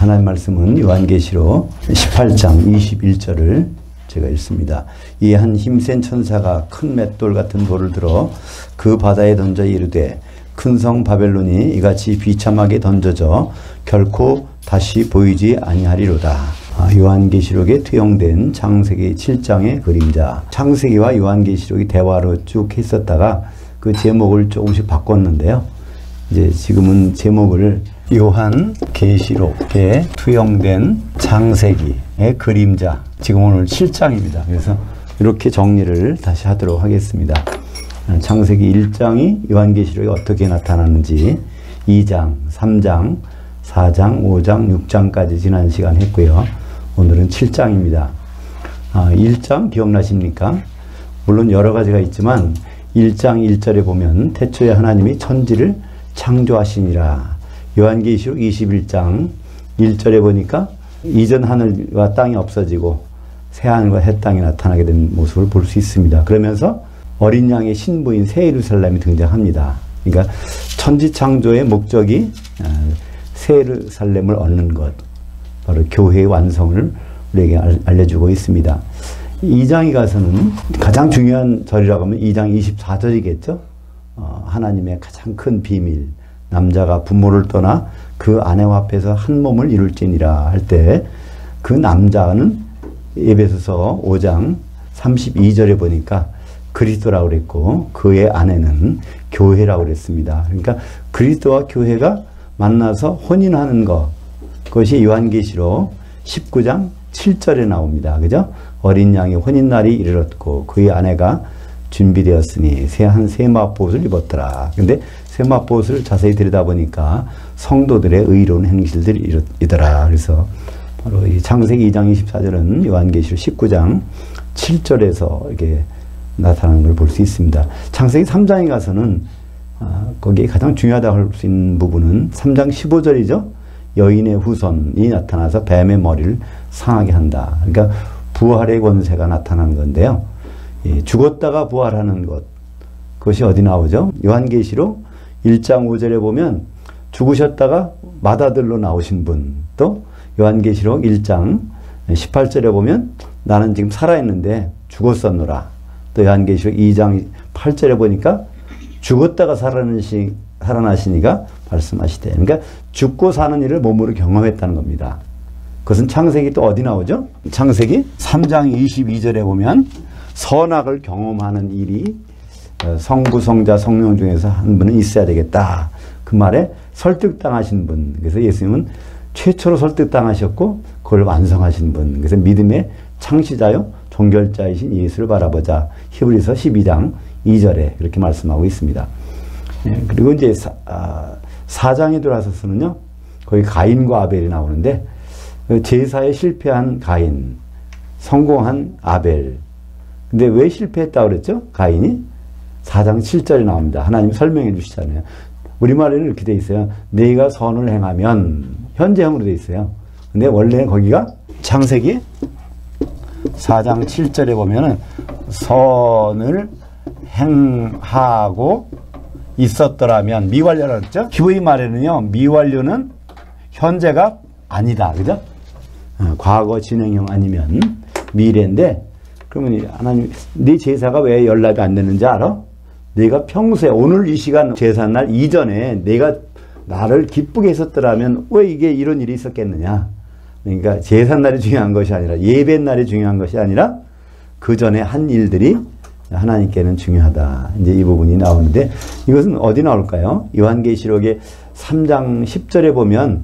하나님 말씀은 요한계시록 18장 21절을 제가 읽습니다. 이 한 힘센 천사가 큰 맷돌 같은 돌을 들어 그 바다에 던져 이르되 큰 성 바벨론이 이같이 비참하게 던져져 결코 다시 보이지 아니하리로다. 요한계시록에 투영된 창세기 7장의 그림자. 창세기와 요한계시록이 대화로 쭉 했었다가 그 제목을 조금씩 바꿨는데요. 이제 지금은 제목을 요한계시록에 투영된 창세기의 그림자. 지금 오늘 7장입니다. 그래서 이렇게 정리를 다시 하도록 하겠습니다. 창세기 1장이 요한계시록에 어떻게 나타나는지 2장, 3장, 4장, 5장, 6장까지 지난 시간 했고요. 오늘은 7장입니다. 1장 기억나십니까? 물론 여러 가지가 있지만 1장 1절에 보면 태초에 하나님이 천지를 창조하시니라. 요한계시록 21장 1절에 보니까 이전 하늘과 땅이 없어지고 새 하늘과 새 땅이 나타나게 된 모습을 볼 수 있습니다. 그러면서 어린 양의 신부인 새 예루살렘이 등장합니다. 그러니까 천지 창조의 목적이 새 예루살렘을 얻는 것, 바로 교회의 완성을 우리에게 알려주고 있습니다. 2장에 가서는 가장 중요한 절이라고 하면 2장 24절이겠죠. 하나님의 가장 큰 비밀, 남자가 부모를 떠나 그 아내와 합해서 한 몸을 이룰지니라 할 때 그 남자는 에베소서 5장 32절에 보니까 그리스도라고 그랬고 그의 아내는 교회라고 그랬습니다. 그러니까 그리스도와 교회가 만나서 혼인하는 것, 그것이 요한계시록 19장 7절에 나옵니다. 그죠? 어린 양의 혼인날이 이르렀고 그의 아내가 준비되었으니 새한 세마포옷을 입었더라. 근데 세마포옷을 자세히 들여다보니까 성도들의 의로운 행실들이더라. 그래서 바로 이 창세기 2장 24절은 요한계시록 19장 7절에서 이렇게 나타나는 걸 볼 수 있습니다. 창세기 3장에 가서는 거기에 가장 중요하다고 할 수 있는 부분은 3장 15절이죠. 여인의 후손이 나타나서 뱀의 머리를 상하게 한다. 그러니까 부활의 권세가 나타나는 건데요. 죽었다가 부활하는 것, 그것이 어디 나오죠? 요한계시록 1장 5절에 보면 죽으셨다가 맏아들로 나오신 분, 또 요한계시록 1장 18절에 보면 나는 지금 살아있는데 죽었었노라. 또 요한계시록 2장 8절에 보니까 죽었다가 살아나시니가 말씀하시되, 그러니까 죽고 사는 일을 몸으로 경험했다는 겁니다. 그것은 창세기 또 어디 나오죠? 창세기 3장 22절에 보면 선악을 경험하는 일이 성부, 성자, 성령 중에서 한 분은 있어야 되겠다. 그 말에 설득당하신 분. 그래서 예수님은 최초로 설득당하셨고 그걸 완성하신 분. 그래서 믿음의 창시자요 종결자이신 예수를 바라보자. 히브리서 12장 2절에 그렇게 말씀하고 있습니다. 그리고 이제 4장에 들어와서는요, 거기 가인과 아벨이 나오는데 제사에 실패한 가인, 성공한 아벨. 근데 왜 실패했다고 그랬죠? 가인이? 4장 7절에 나옵니다. 하나님 설명해 주시잖아요. 우리말에는 이렇게 돼 있어요. 네가 선을 행하면, 현재형으로 돼 있어요. 근데 원래 거기가 창세기 4장 7절에 보면은 선을 행하고 있었더라면, 미완료라고 했죠? 히브리 말에는요, 미완료는 현재가 아니다. 그죠? 과거 진행형 아니면 미래인데, 그러면 하나님, 네 제사가 왜 연락이 안 되는지 알아? 내가 평소에 오늘 이 시간 제사날 이전에 내가 나를 기쁘게 했었더라면 왜 이게 이런 일이 있었겠느냐? 그러니까 제사날이 중요한 것이 아니라, 예배날이 중요한 것이 아니라 그 전에 한 일들이 하나님께는 중요하다. 이제 이 부분이 나오는데, 이것은 어디 나올까요? 요한계시록의 3장 10절에 보면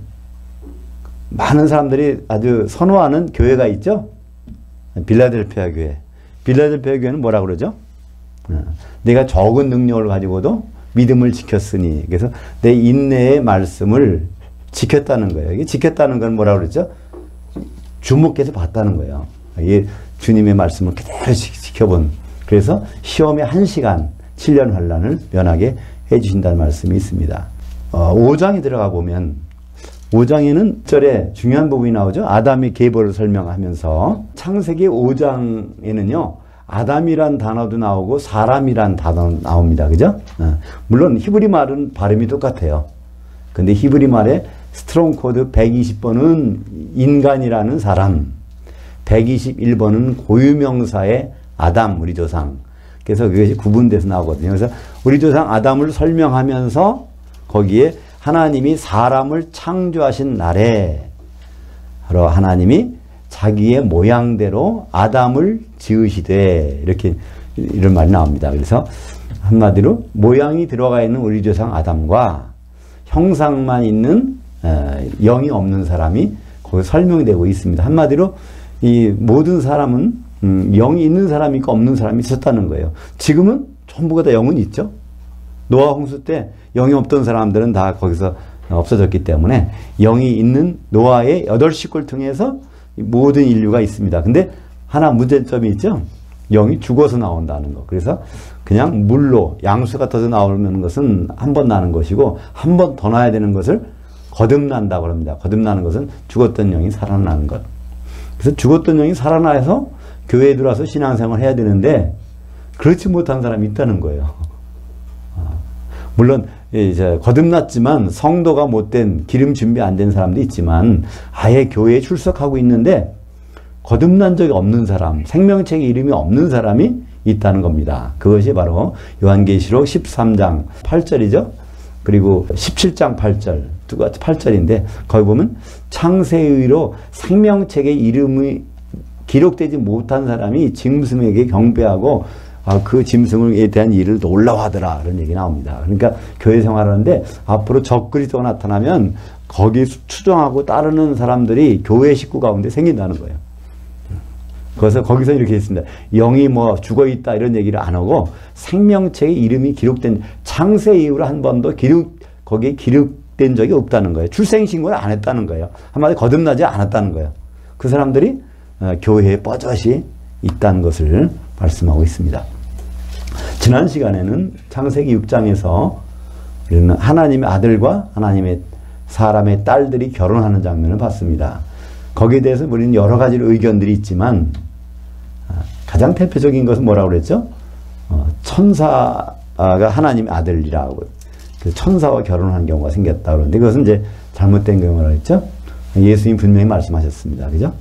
많은 사람들이 아주 선호하는 교회가 있죠? 빌라델피아 교회. 빌라델피아 교회는 뭐라 그러죠? 내가 적은 능력을 가지고도 믿음을 지켰으니, 그래서 내 인내의 말씀을 지켰다는 거예요. 이게 지켰다는 건 뭐라 그러죠? 주목해서 봤다는 거예요. 이게 주님의 말씀을 그대로 지켜본. 그래서 시험의 1시간 7년 환란을 면하게 해주신다는 말씀이 있습니다. 5장에 들어가 보면 5장에는 절에 중요한 부분이 나오죠. 아담의 계보를 설명하면서 창세기 5장에는요. 아담이란 단어도 나오고 사람이란 단어 나옵니다. 그죠? 물론 히브리 말은 발음이 똑같아요. 근데 히브리 말에 스트롱 코드 120번은 인간이라는 사람, 121번은 고유명사의 아담, 우리 조상. 그래서 그것이 구분돼서 나오거든요. 그래서 우리 조상 아담을 설명하면서 거기에 하나님이 사람을 창조하신 날에 바로 하나님이 자기의 모양대로 아담을 지으시되 이렇게 이런 말이 나옵니다. 그래서 한마디로 모양이 들어가 있는 우리 조상 아담과 형상만 있는 영이 없는 사람이 거기 설명되고 있습니다. 한마디로 이 모든 사람은 영이 있는 사람이 있고 없는 사람이 있었다는 거예요. 지금은 전부가 다 영은 있죠. 노아 홍수 때 영이 없던 사람들은 다 거기서 없어졌기 때문에 영이 있는 노아의 8식구를 통해서 모든 인류가 있습니다. 근데 하나 문제점이 있죠. 영이 죽어서 나온다는 거. 그래서 그냥 물로 양수가 터져 나오는 것은 한 번 나는 것이고 한 번 더 나야 되는 것을 거듭난다고 합니다. 거듭나는 것은 죽었던 영이 살아나는 것. 그래서 죽었던 영이 살아나서 교회에 들어와서 신앙생활을 해야 되는데 그렇지 못한 사람이 있다는 거예요. 물론 이제 거듭났지만 성도가 못된 기름 준비 안 된 사람도 있지만 아예 교회에 출석하고 있는데 거듭난 적이 없는 사람, 생명책에 이름이 없는 사람이 있다는 겁니다. 그것이 바로 요한계시록 13장 8절이죠. 그리고 17장 8절, 두 가지 8절인데 거기 보면 창세의로 생명책에 이름이 기록되지 못한 사람이 짐승에게 경배하고 그 짐승에 대한 일을 놀라워하더라 이런 얘기 나옵니다. 그러니까 교회 생활하는데 앞으로 적그리스도가 나타나면 거기 추종하고 따르는 사람들이 교회 식구 가운데 생긴다는 거예요. 그래서 거기서 이렇게 했습니다. 영이 뭐 죽어있다 이런 얘기를 안 하고 생명책에 이름이 기록된 창세 이후로 한 번도 거기에 기록된 적이 없다는 거예요. 출생신고를 안 했다는 거예요. 한마디 거듭나지 않았다는 거예요. 그 사람들이 교회에 뻗어시 있다는 것을 말씀하고 있습니다. 지난 시간에는 창세기 6장에서 우리는 하나님의 아들과 하나님의 사람의 딸들이 결혼하는 장면을 봤습니다. 거기에 대해서 우리는 여러 가지 의견들이 있지만 가장 대표적인 것은 뭐라고 그랬죠? 천사가 하나님의 아들이라고 그 천사와 결혼하는 경우가 생겼다 그러는데 그것은 이제 잘못된 경우라고 했죠? 예수님 분명히 말씀하셨습니다. 그죠?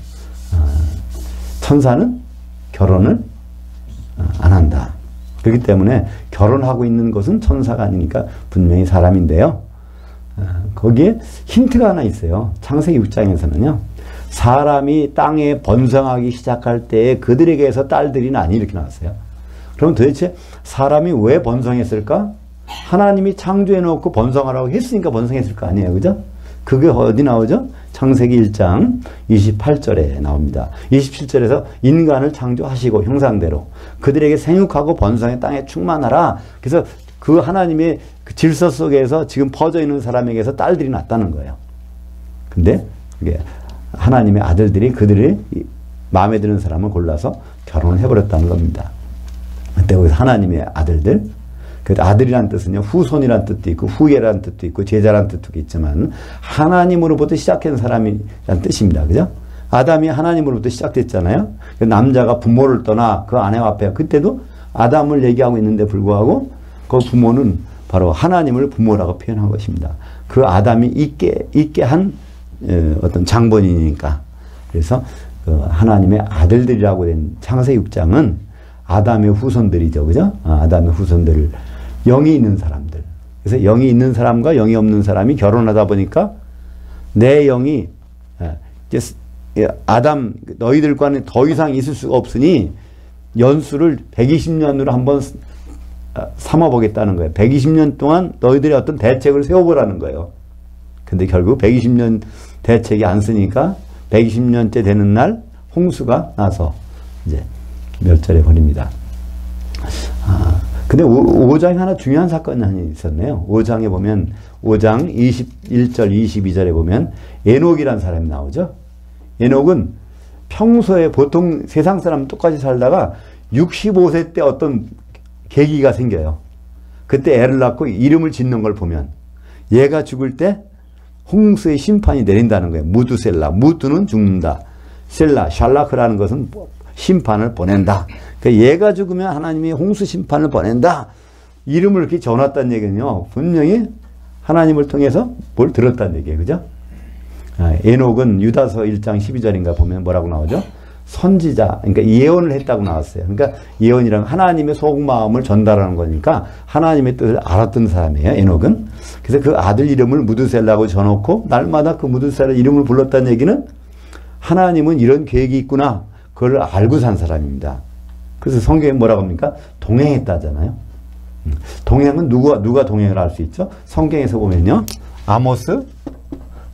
천사는 결혼을 안 한다. 그렇기 때문에 결혼하고 있는 것은 천사가 아니니까 분명히 사람인데요. 거기에 힌트가 하나 있어요. 창세기 6장에서는요. 사람이 땅에 번성하기 시작할 때에 그들에게서 딸들이 나니 이렇게 나왔어요. 그럼 도대체 사람이 왜 번성했을까? 하나님이 창조해놓고 번성하라고 했으니까 번성했을 거 아니에요. 그죠? 그게 어디 나오죠? 창세기 1장 28절에 나옵니다. 27절에서 인간을 창조하시고 형상대로 그들에게 생육하고 번성의 땅에 충만하라. 그래서 그 하나님의 그 질서 속에서 지금 퍼져 있는 사람에게서 딸들이 났다는 거예요. 근데 이게 하나님의 아들들이 그들이 마음에 드는 사람을 골라서 결혼을 해버렸다는 겁니다. 그때 거기서 하나님의 아들들, 그 아들이란 뜻은요, 후손이란 뜻도 있고, 후예란 뜻도 있고, 제자란 뜻도 있지만, 하나님으로부터 시작한 사람이란 뜻입니다. 그죠? 아담이 하나님으로부터 시작됐잖아요. 남자가 부모를 떠나 그 아내와 앞에, 그때도 아담을 얘기하고 있는데 불구하고, 그 부모는 바로 하나님을 부모라고 표현한 것입니다. 그 아담이 있게 한 어떤 장본인이니까. 그래서 그 하나님의 아들들이라고 된 창세기 6장은 아담의 후손들이죠. 그죠? 아담의 후손들, 영이 있는 사람들. 그래서 영이 있는 사람과 영이 없는 사람이 결혼하다 보니까 내 영이 아담 너희들과는 더 이상 있을 수가 없으니 연수를 120년으로 한번 삼아보겠다는 거예요. 120년 동안 너희들이 어떤 대책을 세워보라는 거예요. 근데 결국 120년 대책이 안 쓰니까 120년째 되는 날 홍수가 나서 이제 멸절해 버립니다. 근데 5장에 하나 중요한 사건이 하나 있었네요. 5장에 보면 5장 21절 22절에 보면 에녹이라는 사람이 나오죠. 에녹은 평소에 보통 세상 사람 똑같이 살다가 65세 때 어떤 계기가 생겨요. 그때 애를 낳고 이름을 짓는 걸 보면 얘가 죽을 때 홍수의 심판이 내린다는 거예요. 무두셀라. 무두는 죽는다. 셀라, 샬라크라는 것은 심판을 보낸다. 그러니까 얘가 죽으면 하나님이 홍수 심판을 보낸다. 이름을 이렇게 지어놨다는 얘기는요. 분명히 하나님을 통해서 뭘 들었다는 얘기예요. 그죠? 에녹은 유다서 1장 12절인가 보면 뭐라고 나오죠? 선지자, 그러니까 예언을 했다고 나왔어요. 그러니까 예언이란 하나님의 속마음을 전달하는 거니까 하나님의 뜻을 알았던 사람이에요, 에녹은. 그래서 그 아들 이름을 무드셀라고 져놓고 날마다 그 무드셀라 이름을 불렀다는 얘기는 하나님은 이런 계획이 있구나, 그걸 알고 산 사람입니다. 그래서 성경에 뭐라고 합니까? 동행했다잖아요. 동행은 누가 동행을 할 수 있죠? 성경에서 보면요, 아모스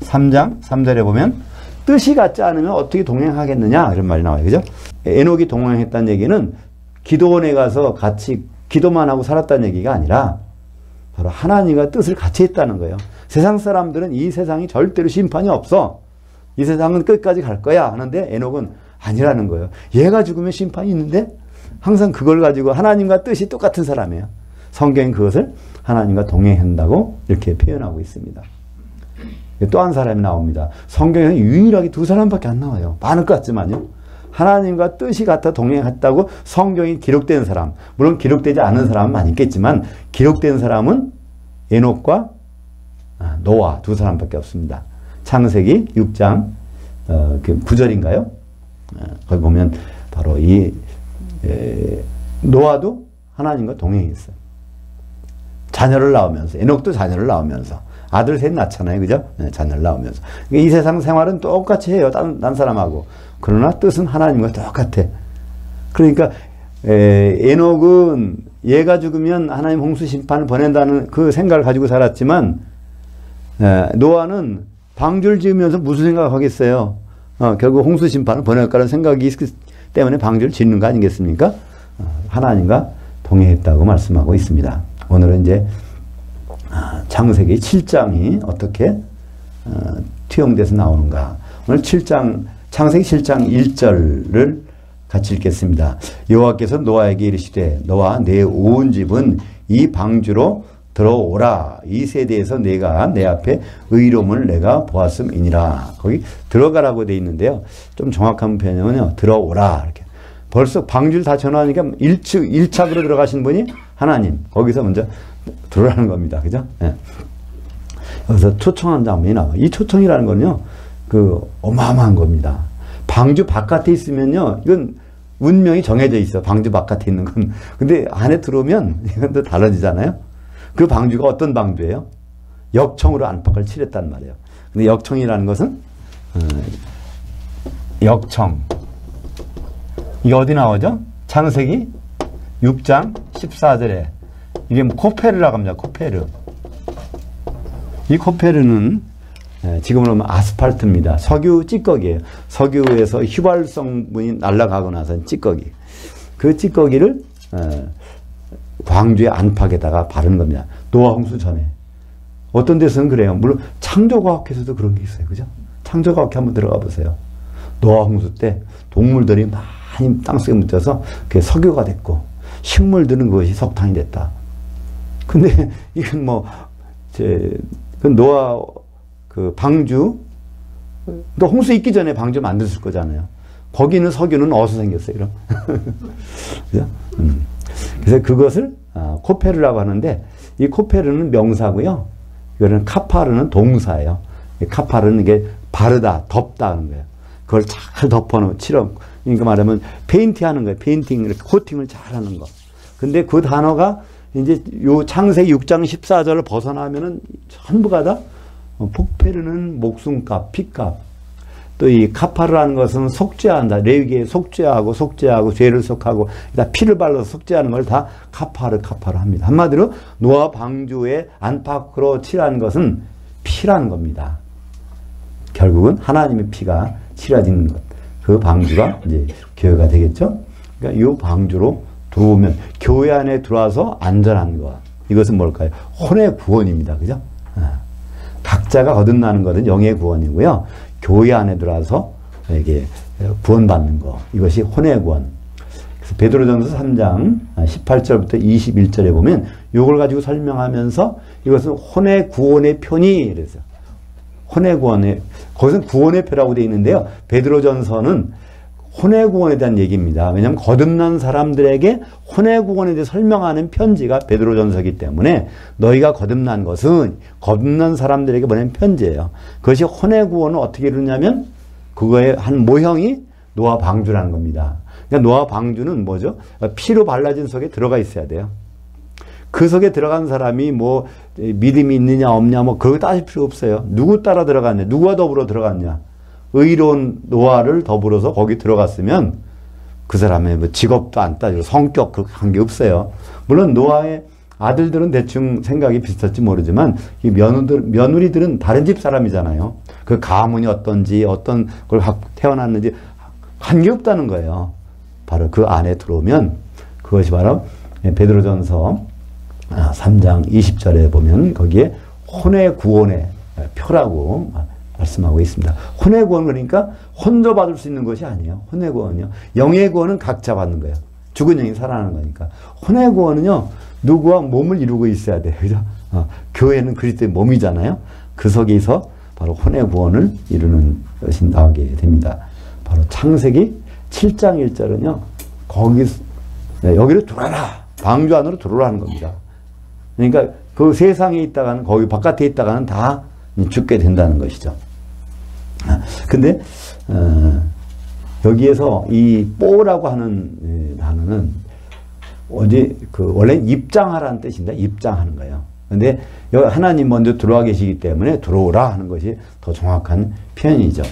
3장 3절에 보면 뜻이 같지 않으면 어떻게 동행하겠느냐 이런 말이 나와요. 그죠? 에녹이 동행했다는 얘기는 기도원에 가서 같이 기도만 하고 살았다는 얘기가 아니라 바로 하나님과 뜻을 같이 했다는 거예요. 세상 사람들은 이 세상이 절대로 심판이 없어, 이 세상은 끝까지 갈 거야 하는데 에녹은 아니라는 거예요. 얘가 죽으면 심판이 있는데 항상 그걸 가지고 하나님과 뜻이 똑같은 사람이에요. 성경은 그것을 하나님과 동행한다고 이렇게 표현하고 있습니다. 또 한 사람이 나옵니다. 성경에는 유일하게 두 사람밖에 안 나와요. 많을 것 같지만요. 하나님과 뜻이 같아 동행했다고 성경이 기록된 사람, 물론 기록되지 않은 사람은 많이 있겠지만 기록된 사람은 에녹과 노아 두 사람밖에 없습니다. 창세기 6장 9절인가요? 거기 보면 바로 이 노아도 하나님과 동행했어요. 자녀를 낳으면서, 에녹도 자녀를 낳으면서 아들 셋 낳잖아요. 그죠? 네, 자녀를 낳으면서. 이 세상 생활은 똑같이 해요. 딴 사람하고. 그러나 뜻은 하나님과 똑같아. 그러니까 에녹은 얘가 죽으면 하나님 홍수 심판을 보낸다는 그 생각을 가지고 살았지만 노아는 방주를 지으면서 무슨 생각을 하겠어요? 결국 홍수 심판을 보낼 거라는 생각이 있기 때문에 방주를 짓는 거 아니겠습니까? 하나님과 동행했다고 말씀하고 있습니다. 오늘은 이제 창세기 7장이 어떻게 투영돼서 나오는가. 오늘 창세기 7장 1절을 같이 읽겠습니다. 여호와께서 노아에게 이르시되 너와 내 온 집은 이 방주로 들어오라. 이 세대에서 내가 내 앞에 의로움을 내가 보았음이니라. 거기 들어가라고 돼 있는데요. 좀 정확한 표현은요, 들어오라. 이렇게. 벌써 방주를 다 전하니까 1착으로 들어가신 분이 하나님. 거기서 먼저 들어라는 겁니다. 그죠? 네. 여기서 초청한 장면이 나와요. 이 초청이라는 건요, 어마어마한 겁니다. 방주 바깥에 있으면요, 이건 운명이 정해져 있어. 방주 바깥에 있는 건. 근데 안에 들어오면 이건 또 달라지잖아요. 그 방주가 어떤 방주예요? 역청으로 안팎을 칠했단 말이에요. 근데 역청이라는 것은, 역청. 이게 어디 나오죠? 창세기 6장 14절에. 이게 코페르라고 합니다. 코페르. 이 코페르는 지금으로 하면 아스팔트입니다. 석유 찌꺼기예요. 석유에서 휘발성분이 날아가고 나서 찌꺼기. 그 찌꺼기를 광주의 안팎에다가 바르는 겁니다. 노아 홍수 전에. 어떤 데서는 그래요. 물론 창조과학에서도 그런 게 있어요. 그죠? 창조과학에 한번 들어가 보세요. 노아 홍수 때 동물들이 많이 땅속에 묻혀서 그게 석유가 됐고 식물들은 그것이 석탄이 됐다. 근데 이건 그 노아 방주, 또 홍수 있기 전에 방주 만들었을 거잖아요. 거기는 석유는 어디서 생겼어요, 그럼? 그죠? 그래서 그것을 코페르라고 하는데, 이 코페르는 명사고요. 이거는 카파르는 동사예요. 카파르는 이게 바르다, 덮다 하는 거예요. 그걸 잘 덮어놓은, 그러니까 말하면 페인팅 하는 거예요. 페인팅, 이렇게 코팅을 잘 하는 거. 근데 그 단어가 이제 요 창세기 6장 14절을 벗어나면은 전부가 다 폭페르는 목숨값, 피값. 또 이 카파르라는 것은 속죄한다. 레위기에 속죄하고 죄를 속하고 피를 발라서 속죄하는 걸 다 카파르 합니다. 한마디로 노아 방주의 안팎으로 칠한 것은 피라는 겁니다. 결국은 하나님의 피가 칠해지는 것. 그 방주가 이제 교회가 되겠죠. 그러니까 이 방주로 들어오면 교회 안에 들어와서 안전한 것. 이것은 뭘까요? 혼의 구원입니다. 그죠? 각자가 거듭나는 것은 영의 구원이고요. 교회 안에 들어와서 이게 구원받는 거. 이것이 혼의 구원. 그래서 베드로전서 3장 18절부터 21절에 보면 이걸 가지고 설명하면서 이것은 혼의 구원의 표니. 그래서 혼의 구원의, 거기서는 구원의 표라고 되어 있는데요. 베드로전서는 혼의 구원에 대한 얘기입니다. 왜냐하면 거듭난 사람들에게 혼의 구원에 대해 설명하는 편지가 베드로전서이기 때문에 너희가 거듭난 것은 거듭난 사람들에게 보낸 편지예요. 그것이 혼의 구원을 어떻게 이루냐면 그거의 한 모형이 노아 방주라는 겁니다. 그러니까 노아 방주는 뭐죠? 피로 발라진 속에 들어가 있어야 돼요. 그 속에 들어간 사람이 뭐 믿음이 있느냐 없냐 뭐 그거 따질 필요 없어요. 누구 따라 들어갔냐? 누구와 더불어 들어갔냐? 의로운 노아를 더불어서 거기 들어갔으면 그 사람의 뭐 직업도 안 따지고 성격 그렇게 관계 없어요. 물론 노아의 아들들은 대충 생각이 비슷할지 모르지만 이 며느리들은 다른 집 사람이잖아요. 그 가문이 어떤지 어떤 걸 태어났는지 관계없다는 거예요. 바로 그 안에 들어오면 그것이 바로 베드로전서 3장 20절에 보면 거기에 혼의 구원의 표라고 말씀하고 있습니다. 혼의 구원 그러니까 혼자 받을 수 있는 것이 아니에요. 혼의 구원은요. 영의 구원은 각자 받는 거예요. 죽은 영이 살아나는 거니까. 혼의 구원은요. 누구와 몸을 이루고 있어야 돼요. 그죠? 교회는 그리스도의 몸이잖아요. 그 속에서 바로 혼의 구원을 이루는 것이 나오게 됩니다. 바로 창세기 7장 1절은요. 여기로 들어와라. 방주 안으로 들어오라는 겁니다. 그러니까 그 세상에 있다가는 거기 바깥에 있다가는 다 죽게 된다는 것이죠. 근데 여기에서 이 뽀라고 하는 단어는 원래 입장하라는 뜻입니다. 입장하는 거예요. 근데 여기 하나님 먼저 들어와 계시기 때문에 들어오라 하는 것이 더 정확한 표현이죠.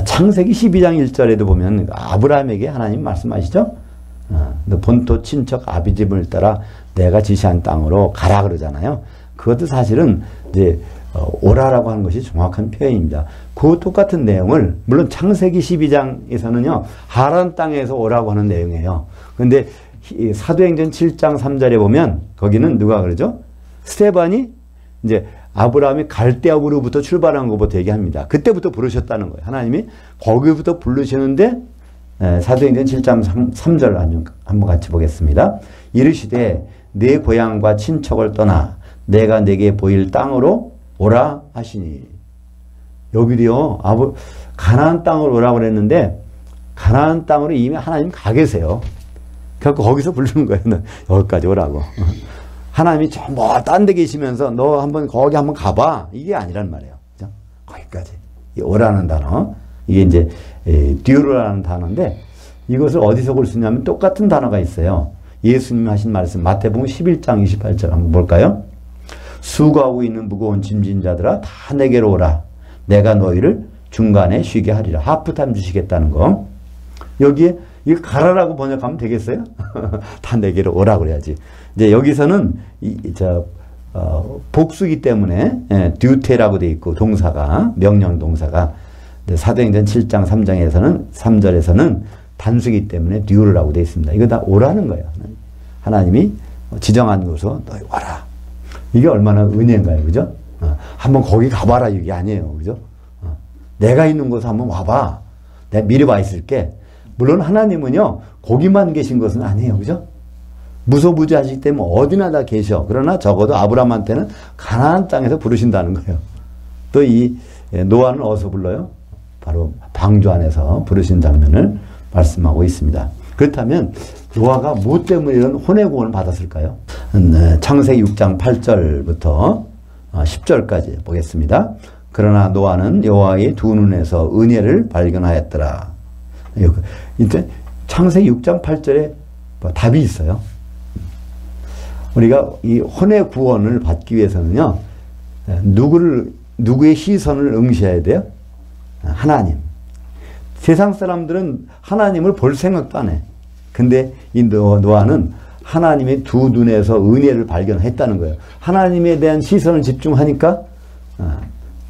창세기 12장 1절에도 보면 아브라함에게 하나님 말씀하시죠. 너 본토 친척 아비집을 따라 내가 지시한 땅으로 가라 그러잖아요. 그것도 사실은 이제 오라라고 하는 것이 정확한 표현입니다. 그 똑같은 내용을 물론 창세기 12장에서는요 하란 땅에서 오라고 하는 내용이에요. 그런데 사도행전 7장 3절에 보면 거기는 누가 그러죠? 스데반이 이제 아브라함이 갈대아우로부터 출발한 것부터 얘기합니다. 그때부터 부르셨다는 거예요. 하나님이 거기부터 부르시는데 사도행전 7장 3절 한번 같이 보겠습니다. 이르시되 내 고향과 친척을 떠나 내가 내게 보일 땅으로 오라 하시니. 여기도요 가나안 땅으로 오라고 그랬는데 가나안 땅으로 이미 하나님 가 계세요. 그래서 거기서 부르는 거예요. 너 여기까지 오라고. 하나님이 저 뭐 딴 데 계시면서 너 한번 거기 한번 가봐. 이게 아니란 말이에요. 그죠? 거기까지. 오라는 단어. 이게 이제 듀로라는 단어인데 이것을 어디서 볼 수 있냐면 똑같은 단어가 있어요. 예수님 하신 말씀 마태복음 11장 28절 한번 볼까요? 수고하고 있는 무거운 짐진 자들아 다 내게로 오라. 내가 너희를 중간에 쉬게 하리라. 하프타임 주시겠다는 거. 여기에 이거 가라라고 번역하면 되겠어요? 다 내게로 오라 그래야지. 이제 여기서는 복수기 때문에 듀테라고 돼 있고 동사가 명령 동사가 사도행전 7장 3절에서는 단수기 때문에 듀르라고 돼 있습니다. 이거 다 오라는 거예요. 하나님이 지정한 곳으로 너희 와라. 이게 얼마나 은혜인가요, 그죠? 한번 거기 가봐라 이게 아니에요, 그죠? 내가 있는 곳에 한번 와봐. 내가 미리 와 있을게. 물론 하나님은요 거기만 계신 것은 아니에요, 그죠? 무소부지하시기 때문에 어디나 다 계셔. 그러나 적어도 아브라함한테는 가나안 땅에서 부르신다는 거예요. 또 이 노아는 어디서 불러요? 바로 방주 안에서 부르신 장면을 말씀하고 있습니다. 그렇다면 노아가 무엇 때문에 이런 혼의 구원을 받았을까요? 창세기 6장 8절부터 10절까지 보겠습니다. 그러나 노아는 여호와의 두 눈에서 은혜를 발견하였더라. 이제 창세기 6장 8절에 답이 있어요. 우리가 이 혼의 구원을 받기 위해서는요, 누구의 시선을 응시해야 돼요? 하나님. 세상 사람들은 하나님을 볼 생각도 안 해. 근데 이 노아는 하나님의 두 눈에서 은혜를 발견했다는 거예요. 하나님에 대한 시선을 집중하니까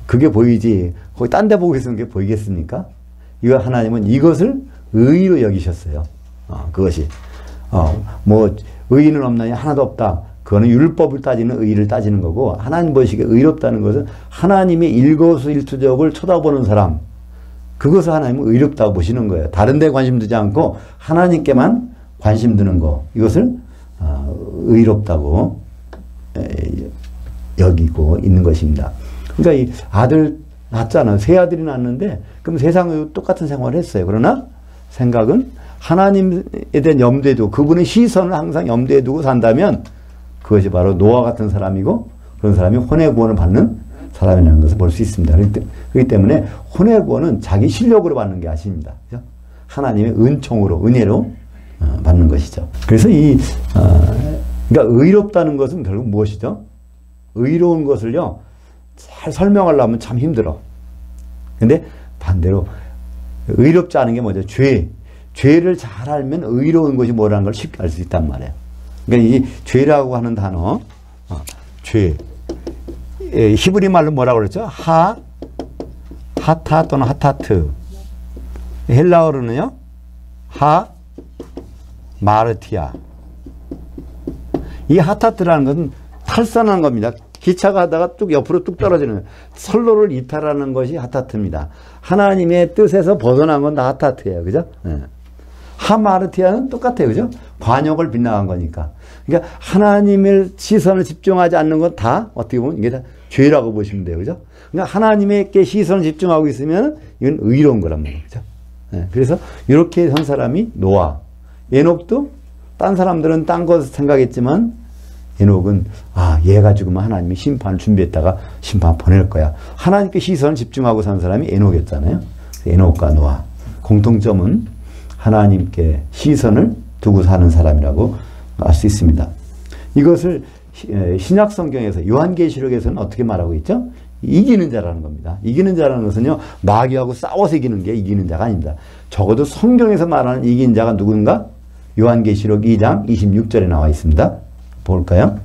그게 보이지. 거기 딴 데 보고 있는 게 보이겠습니까? 이거 하나님은 이것을 의로 여기셨어요. 그것이. 뭐 의인은 없나니 하나도 없다. 그거는 율법을 따지는 의를 따지는 거고, 하나님 보시기에 의롭다는 것은 하나님의 일거수일투족을 쳐다보는 사람, 그것을 하나님은 의롭다고 보시는 거예요. 다른 데 관심 두지 않고 하나님께만 관심 두는 거, 이것을 의롭다고 여기고 있는 것입니다. 그러니까 이 아들 낳았잖아요. 세 아들이 낳았는데 그럼 세상에 똑같은 생활을 했어요. 그러나 생각은 하나님에 대한 염두에 두고 그분의 시선을 항상 염두에 두고 산다면 그것이 바로 노아 같은 사람이고 그런 사람이 혼의 구원을 받는 사람이라는 것을 볼 수 있습니다. 그렇기 때문에 혼의 구원은 자기 실력으로 받는 게 아닙니다. 그죠? 하나님의 은총으로, 은혜로 받는 것이죠. 그래서 그러니까 의롭다는 것은 결국 무엇이죠? 의로운 것을요, 잘 설명하려면 참 힘들어. 근데 반대로 의롭지 않은 게 뭐죠? 죄를 잘 알면 의로운 것이 뭐라는 걸 쉽게 알 수 있단 말이에요. 그러니까 이 죄라고 하는 단어, 죄. 히브리 말로 뭐라고 그랬죠? 하타 또는 하타트. 헬라어로는요, 마르티아. 이 하타트라는 것은 탈선한 겁니다. 기차가 하다가 뚝 옆으로 뚝 떨어지는 선로를 이탈하는 것이 하타트입니다. 하나님의 뜻에서 벗어난 건 다 하타트예요. 그죠? 네. 하마르티아는 똑같아요. 그죠? 관역을 빗나간 거니까. 그러니까 하나님의 시선을 집중하지 않는 건 다 어떻게 보면 이게 다 죄라고 보시면 돼요. 그죠? 그러니까 하나님에게 시선을 집중하고 있으면 이건 의로운 거란 말이에요. 그죠? 네. 그래서 이렇게 한 사람이 노아. 에녹도 딴 사람들은 딴 거 생각했지만 에녹은 얘가 죽으면 하나님이 심판을 준비했다가 심판 보낼 거야. 하나님께 시선을 집중하고 산 사람이 에녹이었잖아요. 에녹과 노아. 공통점은 하나님께 시선을 두고 사는 사람이라고 알 수 있습니다. 이것을 신약 성경에서 요한계시록에서는 어떻게 말하고 있죠? 이기는 자라는 겁니다. 이기는 자라는 것은요, 마귀하고 싸워서 이기는 게 이기는 자가 아닙니다. 적어도 성경에서 말하는 이긴 자가 누군가? 요한계시록 2장 26절에 나와 있습니다. 볼까요?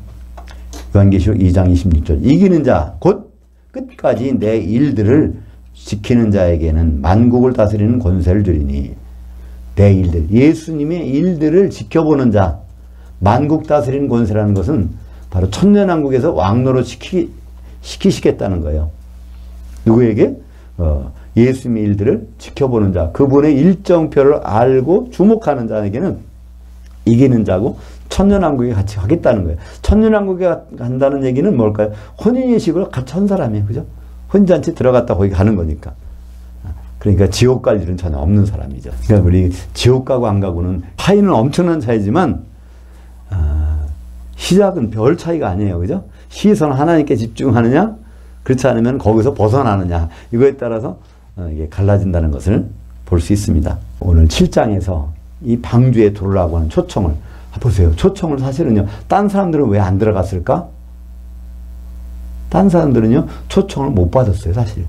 요한계시록 2장 26절. 이기는 자, 곧 끝까지 내 일들을 지키는 자에게는 만국을 다스리는 권세를 주리니. 내 일들, 예수님의 일들을 지켜보는 자, 만국 다스리는 권세라는 것은 바로 천년왕국에서 왕노로 시키시겠다는 거예요. 누구에게? 예수님의 일들을 지켜보는 자, 그분의 일정표를 알고 주목하는 자에게는 이기는 자고 천년왕국에 같이 가겠다는 거예요. 천년왕국에 간다는 얘기는 뭘까요? 혼인예식을 같이 한 사람이에요. 그죠? 혼잔치 들어갔다 거기 가는 거니까. 그러니까 지옥 갈 일은 전혀 없는 사람이죠. 그러니까 우리 지옥 가고 안 가고는 차이는 엄청난 차이지만 시작은 별 차이가 아니에요. 그죠? 시선 하나님께 집중하느냐, 그렇지 않으면 거기서 벗어나느냐, 이거에 따라서 이게 갈라진다는 것을 볼 수 있습니다. 오늘 7장에서 이 방주에 들어오라고 하는 초청을 보세요. 초청을 사실은요, 딴 사람들은 왜 안 들어갔을까? 딴 사람들은요, 초청을 못 받았어요, 사실.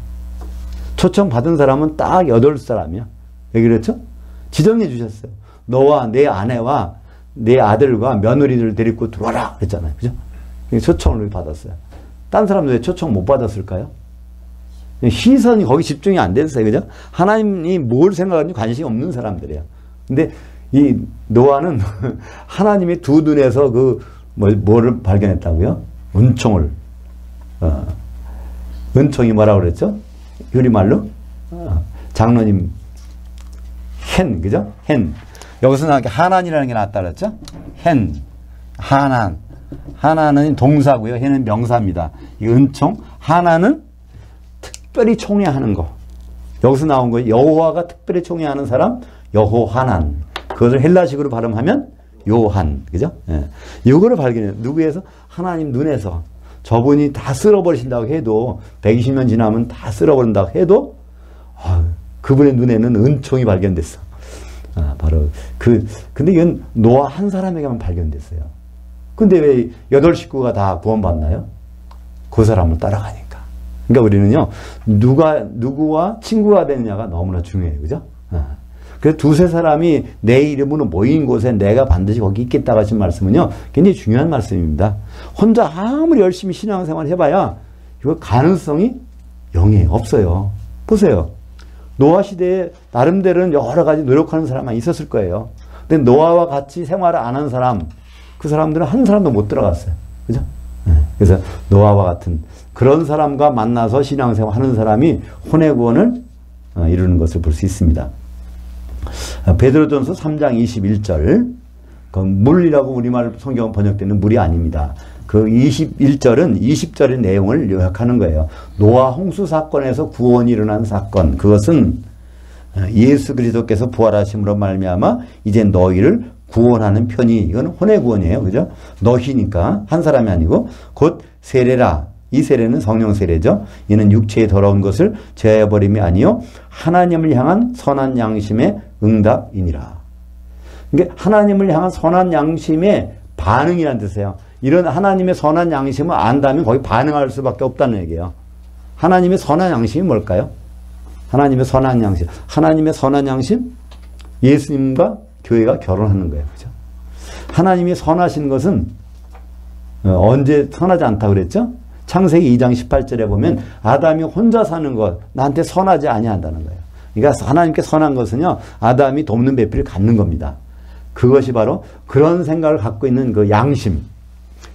초청 받은 사람은 딱 8사람이야. 왜 그랬죠? 지정해 주셨어요. 너와 내 아내와 내 아들과 며느리를 데리고 들어와라 그랬잖아요. 그죠? 초청을 받았어요. 딴 사람들 왜 초청 못 받았을까요? 시선이 거기 집중이 안 됐어요. 그죠? 하나님이 뭘 생각하는지 관심이 없는 사람들이에요. 근데 이 노아는 하나님의 두 눈에서 뭐를 발견했다고요? 은총을. 은총이 뭐라고 그랬죠? 우리말로? 장로님, 그죠? 여기서 나온 게 하난이라는 게 나왔다 그랬죠? 하난은 동사고요. 헨은 명사입니다. 이 은총, 하난은 특별히 총애하는 거. 여기서 나온 거 여호와가 특별히 총애하는 사람, 여호하난. 그것을 헬라식으로 발음하면 요한. 그죠? 예. 이거를 발견해요. 누구에서? 하나님 눈에서. 저분이 다 쓸어버리신다고 해도 120년 지나면 다 쓸어버린다고 해도 그분의 눈에는 은총이 발견됐어. 바로 근데 이건 노아 한 사람에게만 발견됐어요. 근데 왜 8식구가 다 구원받나요? 그 사람을 따라가니까. 그러니까 우리는요, 누구와 친구가 되느냐가 너무나 중요해요. 그죠? 그래서 두세 사람이 내 이름으로 모인 곳에 내가 반드시 거기 있겠다고 하신 말씀은요, 굉장히 중요한 말씀입니다. 혼자 아무리 열심히 신앙생활 해봐야 이거 가능성이 0이에요. 없어요. 보세요. 노아 시대에 나름대로는 여러 가지 노력하는 사람만 있었을 거예요. 근데 노아와 같이 생활을 안 한 사람, 그 사람들은 한 사람도 못 들어갔어요. 그죠? 그래서 노아와 같은 그런 사람과 만나서 신앙생활 하는 사람이 혼의 구원을 이루는 것을 볼 수 있습니다. 베드로전서 3장 21절, 그 물이라고 우리말 성경 번역되는 물이 아닙니다. 그 21절은 20절의 내용을 요약하는 거예요. 노아 홍수 사건에서 구원이 일어난 사건, 그것은 예수 그리스도께서 부활하심으로 말미암아 이제 너희를 구원하는 편이, 이건 혼의 구원이에요. 그죠? 너희니까 한 사람이 아니고 곧 세례라. 이 세례는 성령 세례죠. 이는 육체에 더러운 것을 제하여 버림이 아니요 하나님을 향한 선한 양심의 응답이니라. 그러니까 하나님을 향한 선한 양심의 반응이라는 뜻이에요. 이런 하나님의 선한 양심을 안다면 거기 반응할 수밖에 없다는 얘기예요. 하나님의 선한 양심이 뭘까요? 하나님의 선한 양심. 하나님의 선한 양심? 예수님과 교회가 결혼하는 거예요. 그죠? 하나님이 선하신 것은 언제 선하지 않다고 그랬죠? 창세기 2장 18절에 보면 아담이 혼자 사는 것 나한테 선하지 아니한다는 거예요. 그러니까 하나님께 선한 것은요, 아담이 돕는 배필을 갖는 겁니다. 그것이 바로 그런 생각을 갖고 있는 그 양심.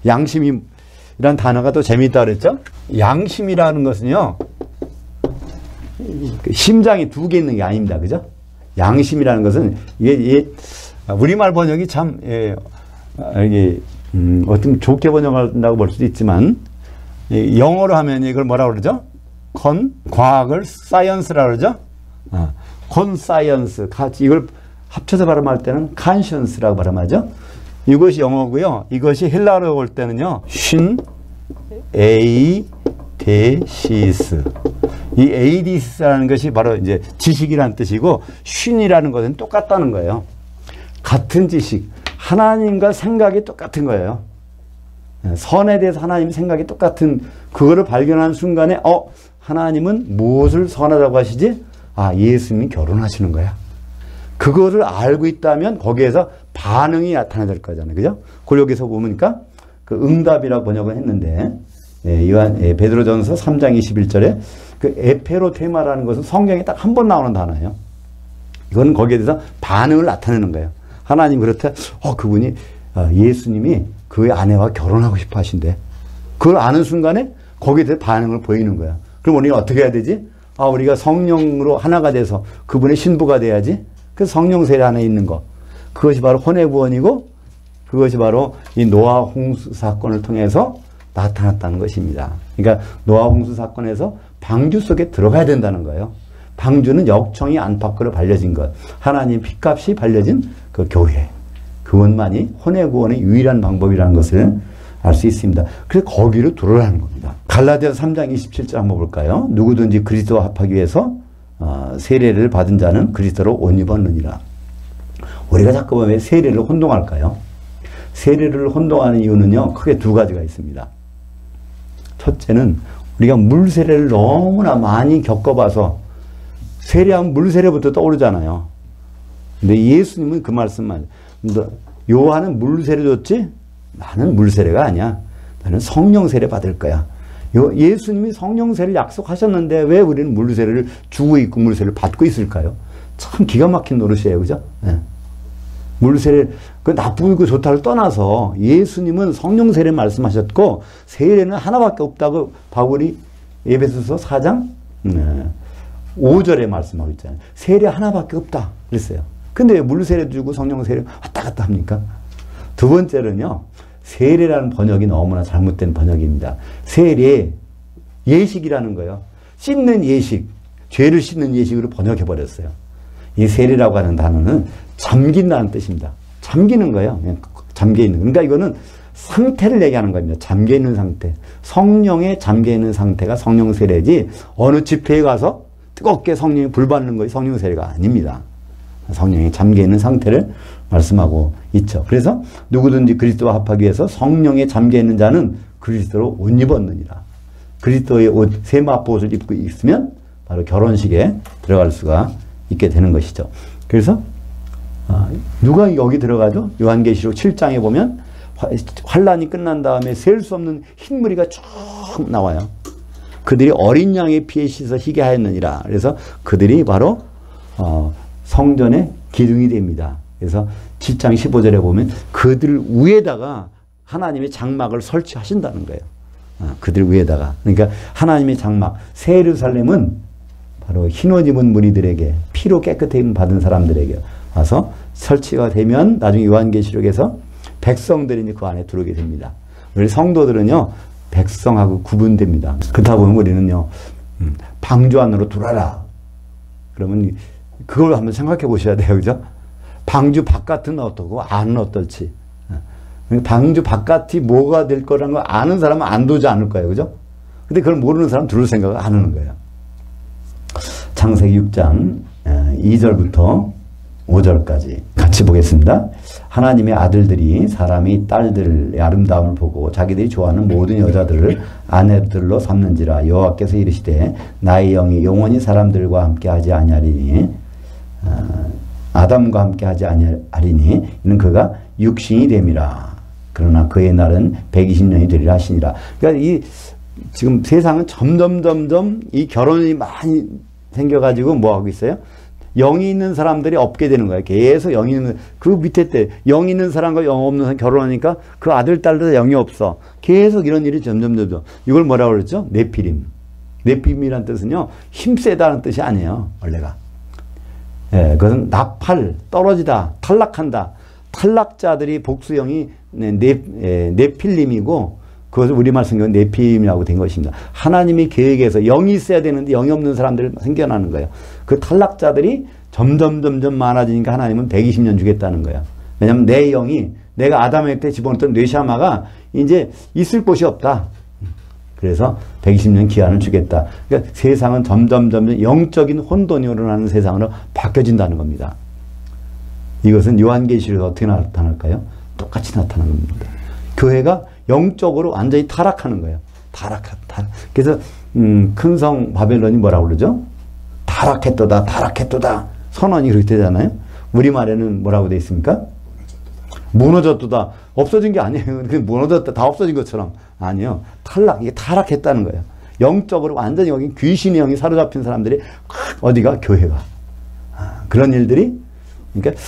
양심이란 단어가 또 재미있다 그랬죠? 양심이라는 것은요, 심장이 두 개 있는 게 아닙니다. 그죠? 양심이라는 것은 이게 우리말 번역이 참 이게 어떤 좋게 번역한다고 볼 수도 있지만, 영어로 하면 이걸 뭐라고 그러죠? 과학을 사이언스라고 그러죠? 콘사이언스. 이걸 합쳐서 발음할 때는 conscience라고 발음하죠? 이것이 영어고요. 이것이 헬라어로 볼 때는요, 에이데시스. 이 에이디스라는 것이 바로 이제 지식이라는 뜻이고, 쉰이라는 것은 똑같다는 거예요. 같은 지식. 하나님과 생각이 똑같은 거예요. 선에 대해서 하나님 생각이 똑같은 그거를 발견하는 순간에 하나님은 무엇을 선하다고 하시지? 예수님이 결혼하시는 거야. 그거를 알고 있다면 거기에서 반응이 나타나야 거잖아요. 그죠? 그걸 여기서 보니까 그 응답이라고 번역을 했는데, 베드로전서 3장 21절에 그 에페로테마라는 것은 성경에 딱 한 번 나오는 단어예요. 이건 거기에 대해서 반응을 나타내는 거예요. 하나님 그렇다. 그분이 예수님이 그의 아내와 결혼하고 싶어 하신대. 그걸 아는 순간에 거기에 대해 반응을 보이는 거야. 그럼 우리가 어떻게 해야 되지? 우리가 성령으로 하나가 돼서 그분의 신부가 돼야지. 그래서 성령 세례 안에 있는 거. 그것이 바로 혼의 구원이고, 그것이 바로 이 노아 홍수 사건을 통해서 나타났다는 것입니다. 그러니까 노아 홍수 사건에서 방주 속에 들어가야 된다는 거예요. 방주는 역청이 안팎으로 발려진 것. 하나님 핏값이 발려진 그 교회. 그것만이 혼의 구원의 유일한 방법이라는 것을 알 수 있습니다. 그래서 거기로 들어가는 겁니다. 갈라디아서 3장 27절 한번 볼까요? 누구든지 그리스도와 합하기 위해서 세례를 받은 자는 그리스도로 옷 입었느니라. 우리가 자꾸 보면 왜 세례를 혼동할까요? 세례를 혼동하는 이유는요, 크게 두 가지가 있습니다. 첫째는 우리가 물세례를 너무나 많이 겪어봐서 세례하면 물세례부터 떠오르잖아요. 근데 예수님은 그 말씀만, 요한은 물세례 줬지? 나는 물세례가 아니야. 나는 성령 세례 받을 거야. 예수님이 성령 세례를 약속하셨는데 왜 우리는 물세례를 주고 있고 물세례를 받고 있을까요? 참 기가 막힌 노릇이에요. 그죠? 네. 물세례, 그 나쁘고 좋다를 떠나서 예수님은 성령 세례 말씀하셨고, 세례는 하나밖에 없다고 바울이 에베소서 4장 5절에 말씀하고 있잖아요. 세례 하나밖에 없다 그랬어요. 근데 왜 물세례 주고 성령 세례 왔다 갔다 합니까? 두 번째는요, 세례라는 번역이 너무나 잘못된 번역입니다. 세례, 예식이라는 거예요. 씻는 예식, 죄를 씻는 예식으로 번역해버렸어요. 이 세례라고 하는 단어는 잠긴다는 뜻입니다. 잠기는 거예요. 그냥 잠겨있는. 그러니까 이거는 상태를 얘기하는 겁니다. 잠겨있는 상태. 성령에 잠겨있는 상태가 성령 세례지, 어느 집회에 가서 뜨겁게 성령이 불 받는 것이 성령 세례가 아닙니다. 성령에 잠겨있는 상태를 말씀하고 있죠. 그래서 누구든지 그리스도와 합하기 위해서 성령에 잠겨있는 자는 그리스도로 옷 입었느니라. 그리스도의 옷, 세마포옷을 입고 있으면 바로 결혼식에 들어갈 수가 있게 되는 것이죠. 그래서 누가 여기 들어가죠? 요한계시록 7장에 보면 환란이 끝난 다음에 셀 수 없는 흰 무리가 쭉 나와요. 그들이 어린 양의 피에 씻어 희게 하였느니라. 그래서 그들이 바로 성전의 기둥이 됩니다. 그래서 7장 15절에 보면 그들 위에다가 하나님의 장막을 설치하신다는 거예요. 그들 위에다가. 그러니까 하나님의 장막, 새 예루살렘은 바로 흰옷 입은 무리들에게, 피로 깨끗함 받은 사람들에게 와서 설치가 되면 나중에 요한계시록에서 백성들이 그 안에 들어오게 됩니다. 우리 성도들은요, 백성하고 구분됩니다. 그렇다 보면 우리는요, 방주 안으로 들어와라. 그러면 그걸 한번 생각해 보셔야 돼요. 그죠? 방주 바깥은 어떻고 안은 어떨지. 방주 바깥이 뭐가 될 거라는 걸 아는 사람은 안 두지 않을 거예요. 그죠? 근데 그걸 모르는 사람은 들을 생각을 안 하는 거예요. 창세기 6장 2절부터 5절까지 같이 보겠습니다. 하나님의 아들들이 사람이 딸들의 아름다움을 보고 자기들이 좋아하는 모든 여자들을 아내들로 삼는지라. 여호와께서 이르시되 나의 영이 영원히 사람들과 함께 하지 아니하리니 아담과 함께 하지 아니하리니 이는 그가 육신이 됨이라. 그러나 그의 날은 120년이 되리라 하시니라. 그러니까 이 지금 세상은 점점 이 결혼이 많이 생겨가지고 뭐 하고 있어요? 영이 있는 사람들이 없게 되는 거예요. 계속 영이 있는, 그 밑에 때 영이 있는 사람과 영 없는 사람 결혼하니까 그 아들, 딸들 영이 없어. 계속 이런 일이 점점. 이걸 뭐라고 그랬죠? 네피림. 네피림이란 뜻은요, 힘세다는 뜻이 아니에요, 원래가. 예, 그것은 나팔, 떨어지다, 탈락한다. 탈락자들이 복수형이 네필림이고, 그것을 우리말 성경은 네피림이라고 된 것입니다. 하나님이 계획해서 영이 있어야 되는데 영이 없는 사람들 생겨나는 거예요. 그 탈락자들이 점점 많아지니까 하나님은 120년 주겠다는 거예요. 왜냐하면 내 영이, 내가 아담의 때 집어넣었던 뇌샤마가 이제 있을 곳이 없다. 그래서 120년 기한을 주겠다. 그러니까 세상은 점점 영적인 혼돈이 일어나는 세상으로 바뀌어진다는 겁니다. 이것은 요한계시록에서 어떻게 나타날까요? 똑같이 나타나는 겁니다. 교회가 영적으로 완전히 타락하는 거예요. 타락. 그래서 큰 성 바벨론이 뭐라고 그러죠? 타락했도다. 선언이 그렇게 되잖아요. 우리말에는 뭐라고 되어 있습니까? 무너졌도다. 없어진 게 아니에요. 무너졌다. 다 없어진 것처럼. 아니요. 이게 타락했다는 거예요. 영적으로 완전히 여기 귀신의 영이 사로잡힌 사람들이 어디가? 교회가. 그런 일들이, 그러니까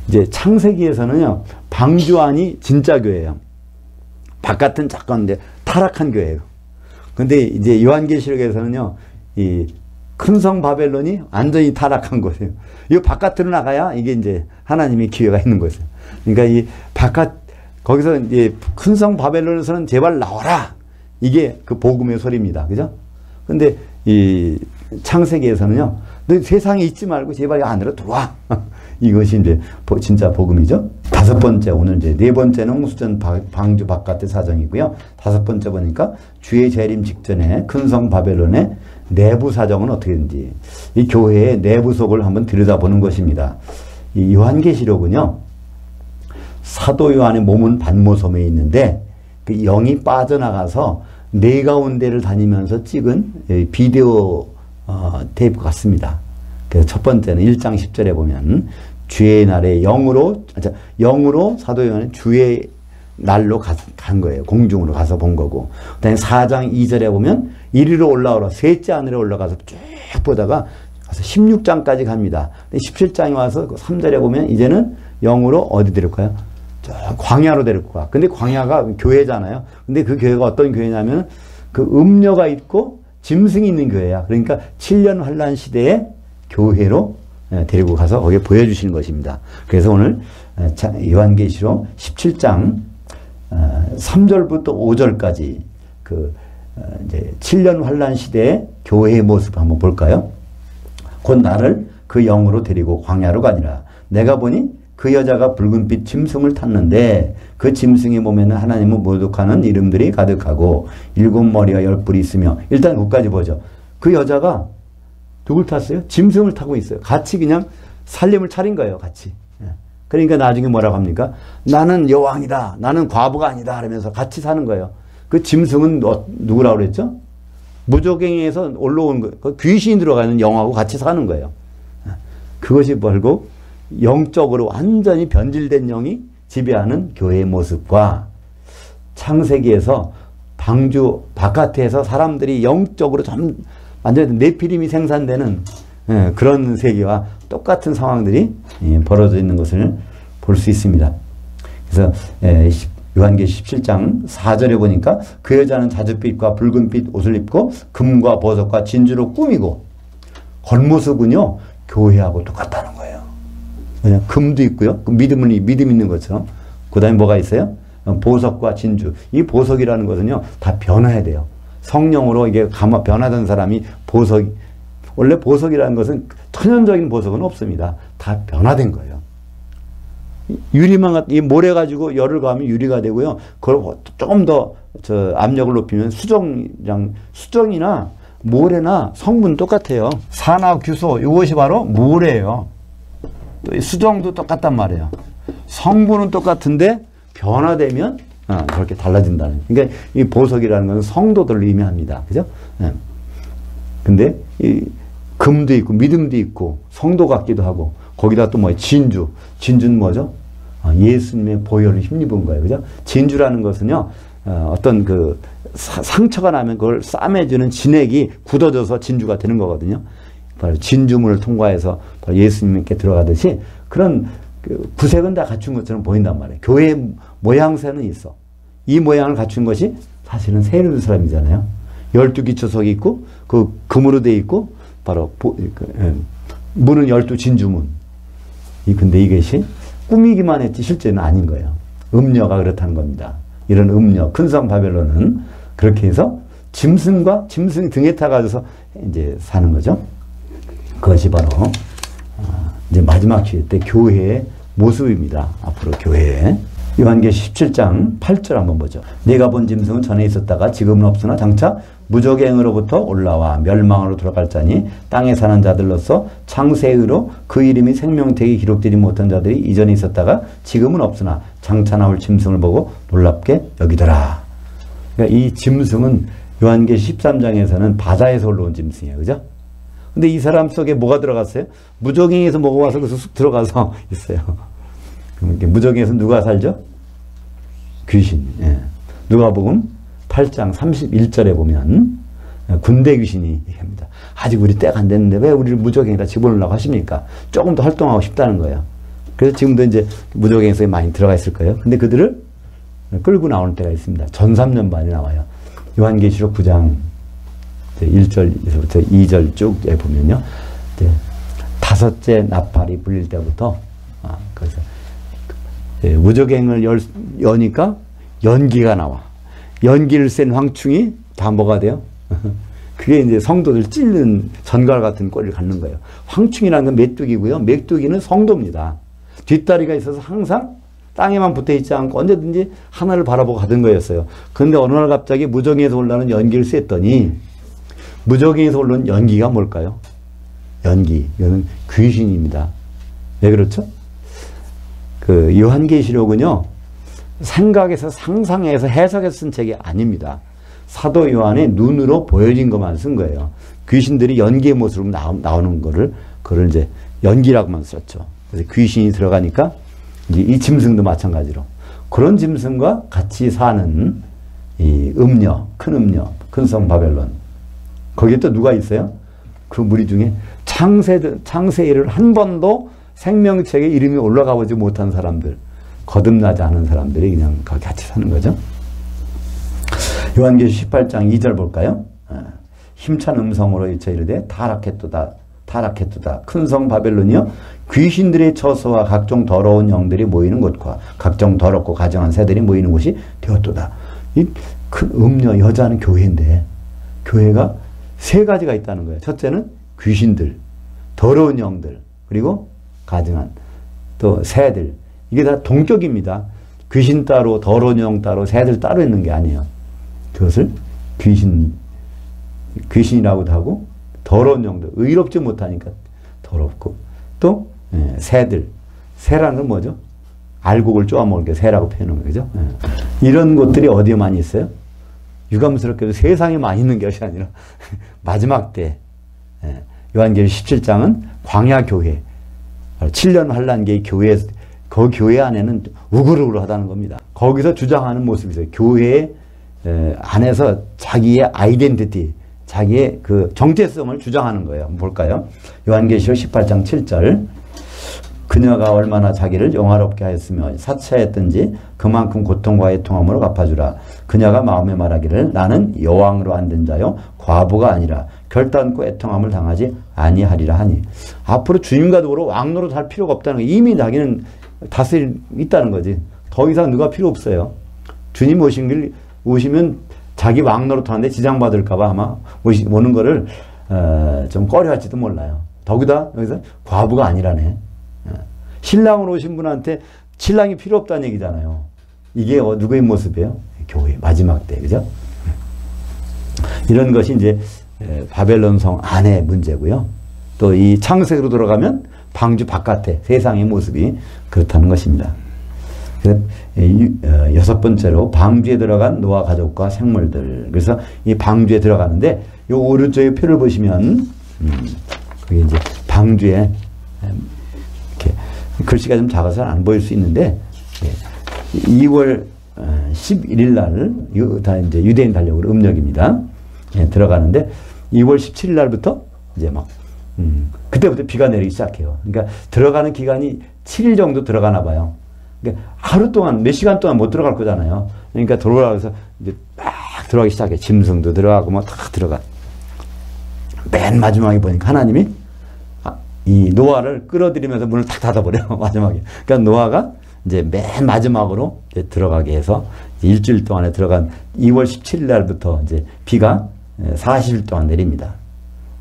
이제 창세기에서는요, 방주안이 진짜 교회예요. 바깥은 작건인데 타락한 교회예요. 근데 이제 요한계시록에서는요, 이 큰 성 바벨론이 완전히 타락한 곳이에요. 이 바깥으로 나가야 이게 이제 하나님의 기회가 있는 것이에요. 그러니까 이 바깥, 거기서 이제 큰 성 바벨론에서는 제발 나와라. 이게 그 복음의 소리입니다. 그죠? 근데 이 창세기에서는요, 너 세상에 있지 말고 제발 안으로 들어와. 이것이 이제 진짜 복음이죠. 다섯 번째, 오늘 이제 네 번째는 홍수전 방주 바깥의 사정이고요. 다섯 번째 보니까 주의 재림 직전에 큰 성 바벨론의 내부 사정은 어떻게 되는지, 이 교회의 내부 속을 한번 들여다보는 것입니다. 이 요한계시록은요, 사도 요한의 몸은 반모섬에 있는데 그 영이 빠져나가서 네 가운데를 다니면서 찍은 비디오 테이프 같습니다. 그래서 첫 번째는 1장 10절에 보면 주의 날에 영으로 사도 요한은 주의 날로 간 거예요. 공중으로 가서 본 거고. 그다음에 4장 2절에 보면 이리로 올라오라. 셋째 하늘에 올라가서 쭉 보다가 가서 16장까지 갑니다. 17장에 와서 3절에 보면 이제는 영으로 어디 데릴까요? 저 광야로 데릴 거야. 근데 광야가 교회잖아요. 근데 그 교회가 어떤 교회냐면 그 음녀가 있고 짐승이 있는 교회야. 그러니까 7년 환란 시대에 교회로 데리고 가서 거기에 보여주시는 것입니다. 그래서 오늘 요한계시록 17장 3절부터 5절까지 그 이제 7년 환란 시대의 교회의 모습 한번 볼까요? 곧 나를 그 영으로 데리고 광야로 가니라. 내가 보니 그 여자가 붉은빛 짐승을 탔는데 그 짐승의 몸에는 하나님을 모독하는 이름들이 가득하고 7머리와 10뿔이 있으며, 일단 그것까지 보죠. 그 여자가 누굴 탔어요? 짐승을 타고 있어요. 같이 그냥 살림을 차린 거예요. 같이. 그러니까 나중에 뭐라고 합니까? 나는 여왕이다. 나는 과부가 아니다. 하면서 같이 사는 거예요. 그 짐승은 누구라고 그랬죠? 무조갱에서 올라온 거, 그 귀신이 들어가는 영하고 같이 사는 거예요. 그것이 결국 영적으로 완전히 변질된 영이 지배하는 교회의 모습과 창세기에서 방주 바깥에서 사람들이 영적으로 완전히 네피림이 생산되는 그런 세계와 똑같은 상황들이 벌어져 있는 것을 볼 수 있습니다. 그래서 요한계시 17장 4절에 보니까 그 여자는 자줏빛과 붉은빛 옷을 입고 금과 보석과 진주로 꾸미고, 겉모습은요 교회하고 똑같다는 거예요. 금도 있고요. 믿음 있는 것처럼. 그 다음에 뭐가 있어요? 보석과 진주. 이 보석이라는 것은요, 다 변화해야 돼요. 성령으로 이게 변화된 사람이 원래 보석이라는 것은 천연적인 보석은 없습니다. 다 변화된 거예요. 유리만, 이 모래 가지고 열을 가하면 유리가 되고요. 그걸 조금 더 압력을 높이면 수정이나 모래나 성분 똑같아요. 산화규소, 이것이 바로 모래예요. 또 수정도 똑같단 말이에요. 성분은 똑같은데 변화되면 그렇게 달라진다는. 그러니까 이 보석이라는 것은 성도들을 의미합니다. 그죠? 네. 근데 이 금도 있고 믿음도 있고 성도 같기도 하고 거기다 또 뭐예요? 진주는 뭐죠? 예수님의 보혈을 힘입은 거예요. 그죠? 진주라는 것은요, 어떤 그 상처가 나면 그걸 싸매주는 진액이 굳어져서 진주가 되는 거거든요. 바로 진주문을 통과해서 바로 예수님께 들어가듯이 그런 그 구색은 다 갖춘 것처럼 보인단 말이에요. 교회 모양새는 있어. 이 모양을 갖춘 것이 사실은 세르사람이잖아요. 12기초석이 있고 그 금으로 돼 있고 바로 문은 12진주문. 근데 이것이 꾸미기만 했지 실제는 아닌 거예요. 음녀가 그렇다는 겁니다. 이런 음녀, 큰성 바벨론은 그렇게 해서 짐승이 등에 타가지고서 이제 사는 거죠. 그것이 바로 이제 마지막 주일 때 교회의 모습입니다. 앞으로 교회. 요한계시 17장 8절 한번 보죠. 내가 본 짐승은 전에 있었다가 지금은 없으나 장차 무저갱으로부터 올라와 멸망으로 돌아갈 자니 땅에 사는 자들로서 창세의로 그 이름이 생명책에 기록되지 못한 자들이 이전에 있었다가 지금은 없으나 장차 나올 짐승을 보고 놀랍게 여기더라. 그러니까 이 짐승은 요한계시 13장에서는 바다에서 올라온 짐승이에요. 그죠? 근데 이 사람 속에 뭐가 들어갔어요? 무저갱에서 뭐가 와서 그래서 쑥 들어가서 있어요. 무저갱에서 누가 살죠? 귀신. 예. 누가복음 8장 31절에 보면 군대 귀신이 얘기합니다. 아직 우리 때가 안 됐는데 왜 우리를 무저갱에다 집어넣으려고 하십니까? 조금 더 활동하고 싶다는 거예요. 그래서 지금도 이제 무저갱에서 많이 들어가 있을 거예요. 근데 그들을 끌고 나오는 때가 있습니다. 전삼년반이 나와요. 요한계시록 9장 1절에서부터 2절 쭉에 보면요. 다섯째 나팔이 불릴 때부터 그래서 무저갱을 여니까 연기가 나와. 연기를 센 황충이 다 뭐가 돼요? 그게 이제 성도들 찔는 전갈 같은 꼴을 갖는 거예요. 황충이라는 건 메뚜기고요. 메뚜기는 성도입니다. 뒷다리가 있어서 항상 땅에만 붙어 있지 않고 언제든지 하늘을 바라보고 가던 거였어요. 그런데 어느 날 갑자기 무저갱에서 올라오는 연기를 쐈더니 무저갱에서 올라오는 연기가 뭘까요? 연기. 이거는 귀신입니다. 왜 그렇죠? 그 요한계시록은요. 생각에서 상상해서 해석해서 쓴 책이 아닙니다. 사도 요한의 눈으로 보여진 것만 쓴 거예요. 귀신들이 연기의 모습으로 나오는 그걸 이제 연기라고만 썼죠. 그래서 귀신이 들어가니까 이제 이 짐승도 마찬가지로 그런 짐승과 같이 사는 이 음녀, 큰 성 바벨론. 거기에 또 누가 있어요? 그 무리 중에 창세일을 한 번도 생명책에 이름이 올라가 보지 못한 사람들. 거듭나지 않은 사람들이 그냥 거기 같이 사는 거죠. 요한계시 18장 2절 볼까요? 힘찬 음성으로 일체 이르되 타락했도다 큰 성 바벨론이여 귀신들의 처소와 각종 더러운 영들이 모이는 곳과 각종 더럽고 가증한 새들이 모이는 곳이 되었도다. 이 큰 음녀 여자는 교회인데 교회가 세 가지가 있다는 거예요. 첫째는 귀신들, 더러운 영들, 그리고 가증한 또 새들. 이게 다 동격입니다. 귀신 따로, 더러운 영 따로, 새들 따로 있는 게 아니에요. 그것을 귀신이라고도 하고, 더러운 영들, 의롭지 못하니까 더럽고, 또, 새들. 새라는 건 뭐죠? 알곡을 쪼아먹을 게 새라고 표현하는 거죠. 이런 것들이 어디에 많이 있어요? 유감스럽게도 세상에 많이 있는 것이 아니라, 마지막 때, 요한계시 17장은 광야교회, 7년 환란기의 교회, 그 교회 안에는 우글우글하다는 겁니다. 거기서 주장하는 모습이 있어요. 교회 안에서 자기의 아이덴티티, 자기의 그 정체성을 주장하는 거예요. 한번 볼까요? 요한계시록 18장 7절. 그녀가 얼마나 자기를 영화롭게 하였으며 사치하였든지 그만큼 고통과 애통함으로 갚아주라. 그녀가 마음에 말하기를 나는 여왕으로 앉은 자요 과부가 아니라 결단코 애통함을 당하지 아니하리라 하니. 앞으로 주임과 도로 왕노릇 할 필요가 없다는 거예요. 이미 자기는 다스릴 있다는 거지. 더 이상 누가 필요 없어요. 주님 오시면 자기 왕노릇 하는데 지장받을까봐 아마 오는 거를 좀 꺼려할지도 몰라요. 더구나 여기서 과부가 아니라네. 신랑으로 오신 분한테 신랑이 필요 없다는 얘기잖아요. 이게 누구의 모습이에요? 교회 마지막 때, 그죠? 이런 것이 이제 바벨론 성 안의 문제고요. 또 이 창세기로 돌아가면 방주 바깥에 세상의 모습이 그렇다는 것입니다. 여섯 번째로 방주에 들어간 노아 가족과 생물들. 그래서 이 방주에 들어가는데 이 오른쪽에 표를 보시면 그게 이제 방주에 이렇게 글씨가 좀 작아서 안 보일 수 있는데 2월 11일 날 이거 다 이제 유대인 달력으로 음력입니다. 들어가는데 2월 17일 날부터 이제 막 그때부터 비가 내리기 시작해요. 그러니까 들어가는 기간이 7일 정도 들어가나 봐요. 그러니까 하루 동안 몇 시간 동안 못 들어갈 거잖아요. 그러니까 들어가서 이제 막 들어가기 시작해. 짐승도 들어가고 뭐 다 들어가. 맨 마지막에 보니까 하나님이 이 노아를 끌어들이면서 문을 탁 닫아버려. 마지막에. 그러니까 노아가 이제 맨 마지막으로 이제 들어가게 해서 일주일 동안에 들어간 2월 17일 날부터 이제 비가 40일 동안 내립니다.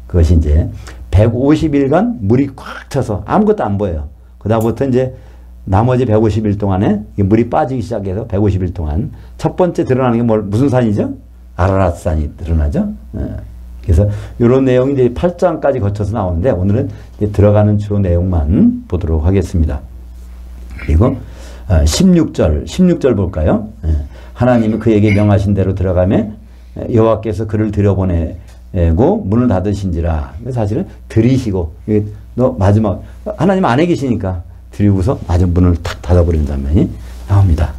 그것이 이제 150일간 물이 꽉 차서 아무것도 안 보여요. 그다음부터 이제 나머지 150일 동안에 물이 빠지기 시작해서 150일 동안 첫 번째 드러나는 게 무슨 산이죠? 아라랏산이 드러나죠. 그래서 이런 내용이 이제 8장까지 거쳐서 나오는데 오늘은 이제 들어가는 주요 내용만 보도록 하겠습니다. 그리고 16절 볼까요? 하나님이 그에게 명하신 대로 들어가매 여호와께서 그를 들여보내고 문을 닫으신지라. 사실은 들이시고 너 마지막 하나님 안에 계시니까 들이고서 마지막 문을 탁 닫아버리는 장면이 나옵니다.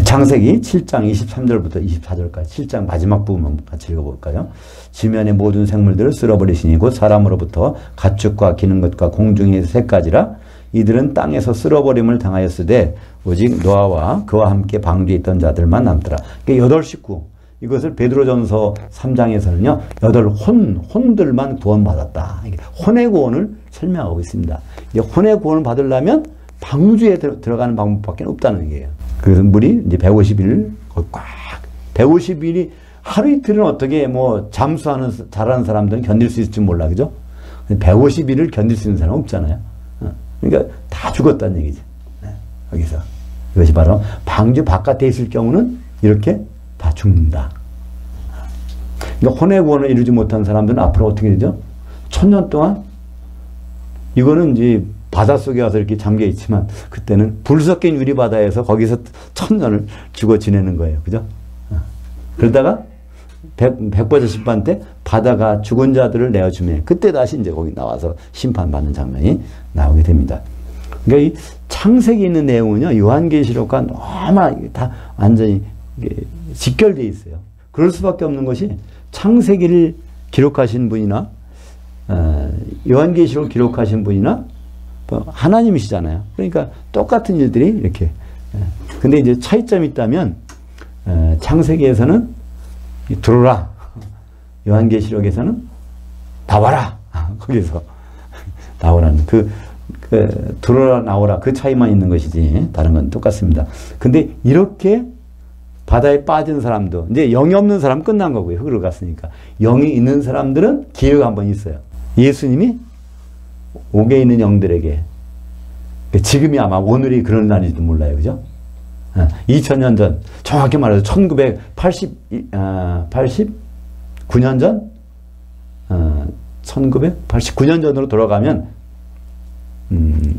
창세기 7장 23절부터 24절까지 7장 마지막 부분만 같이 읽어볼까요? 지면의 모든 생물들을 쓸어버리시니 곧 사람으로부터 가축과 기는 것과 공중의 새까지라. 이들은 땅에서 쓸어버림을 당하였으되 오직 노아와 그와 함께 방주에 있던 자들만 남더라. 그러니까 8식구. 이것을 베드로전서 3장에서는요. 8혼들만 구원받았다. 혼의 구원을 설명하고 있습니다. 혼의 구원을 받으려면 방주에 들어가는 방법밖에 없다는 얘기예요. 그래서 물이 이제 150일 꽉 150일이 하루 이틀은 어떻게 뭐 잘하는 사람들은 견딜 수 있을지 몰라, 그죠? 150일을 견딜 수 있는 사람은 없잖아요. 그러니까 다 죽었다는 얘기죠. 여기서 이것이 바로 방주 바깥에 있을 경우는 이렇게 다 죽는다. 그러니까 혼의 구원을 이루지 못한 사람들은 앞으로 어떻게 되죠? 1000년 동안 이거는 이제 바닷속에 와서 이렇게 잠겨 있지만 그때는 불 섞인 유리바다에서 거기서 1000년을 죽어 지내는 거예요. 그죠? 그러다가 백보자 심판 때 바다가 죽은 자들을 내어주면 그때 다시 이제 거기 나와서 심판받는 장면이 나오게 됩니다. 그러니까 이 창세기에 있는 내용은요, 요한계시록과 너무 다 완전히 직결되어 있어요. 그럴 수밖에 없는 것이 창세기를 기록하신 분이나 요한계시록을 기록하신 분이나 하나님이시잖아요. 그러니까 똑같은 일들이 이렇게. 근데 이제 차이점이 있다면 창세기에서는 들어라. 요한계시록에서는 나와라. 거기서 나오라는 들어라 나오라 그 차이만 있는 것이지 다른 건 똑같습니다. 근데 이렇게 바다에 빠진 사람도 이제 영이 없는 사람 끝난 거고요. 흙으로 갔으니까. 영이 있는 사람들은 기회가 한 번 있어요. 예수님이 옥에 있는 영들에게 지금이 아마 오늘이 그런 날인지도 몰라요. 그죠? 2000년 전 정확히 말해서 1989년 전 1989년 전으로 돌아가면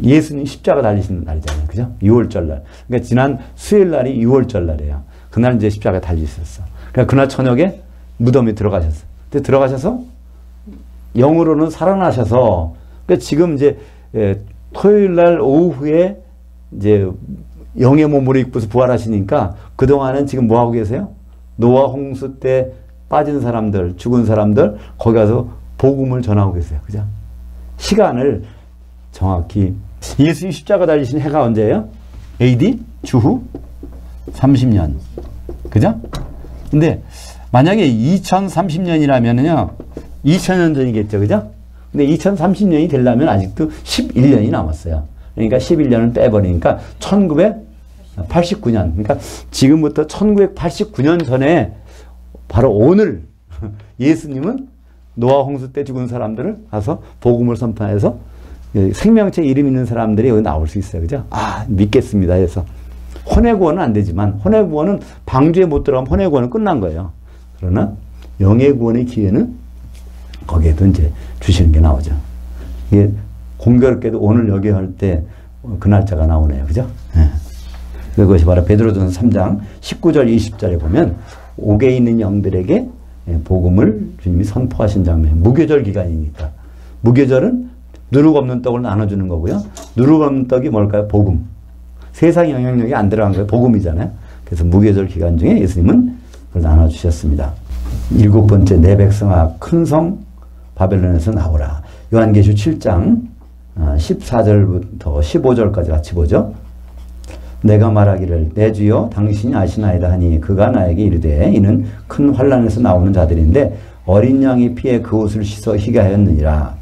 예수님 십자가 달리시는 날이잖아요. 그죠? 6월절 날. 그러니까 지난 수요일 날이 6월절 날이에요. 그날 이제 십자가 달리셨어. 그러니까 그날 저녁에 무덤에 들어가셨어. 근데 들어가셔서 영으로는 살아나셔서 그러니까 지금 이제 토요일 날 오후에 이제 영의 몸으로 입고서 부활하시니까 그동안은 지금 뭐 하고 계세요? 노아 홍수 때 빠진 사람들, 죽은 사람들 거기 가서 복음을 전하고 계세요. 그죠? 시간을 정확히 예수님 십자가 달리신 해가 언제예요? AD 주후 30년. 그죠? 근데 만약에 2030년이라면은요. 2000년 전이겠죠. 그죠? 근데 2030년이 되려면 아직도 11년이 남았어요. 그러니까 11년을 빼버리니까 89년. 그러니까 지금부터 1989년 전에 바로 오늘 예수님은 노아 홍수 때 죽은 사람들을 가서 복음을 선포해서 생명체 이름 있는 사람들이 여기 나올 수 있어요. 그죠? 아, 믿겠습니다 해서. 혼의 구원은 안 되지만, 혼의 구원은 방주에 못 들어가면 혼의 구원은 끝난 거예요. 그러나 영의 구원의 기회는 거기에도 이제 주시는 게 나오죠. 이게 공교롭게도 오늘 여기 할 때 그 날짜가 나오네요. 그죠? 네. 그것이 바로 베드로전서 3장 19절 20절에 보면 옥에 있는 영들에게 복음을 주님이 선포하신 장면. 무교절 기간이니까. 무교절은 누룩 없는 떡을 나눠주는 거고요. 누룩 없는 떡이 뭘까요? 복음. 세상 영향력이 안 들어간 거예요. 복음이잖아요. 그래서 무교절 기간 중에 예수님은 그걸 나눠주셨습니다. 7번째 내 백성아 큰 성 바벨론에서 나오라. 요한계시록 7장 14절부터 15절까지 같이 보죠. 내가 말하기를 내 주여 당신이 아시나이다 하니 그가 나에게 이르되 이는 큰 환난에서 나오는 자들인데 어린 양의 피에 그 옷을 씻어 희게 하였느니라.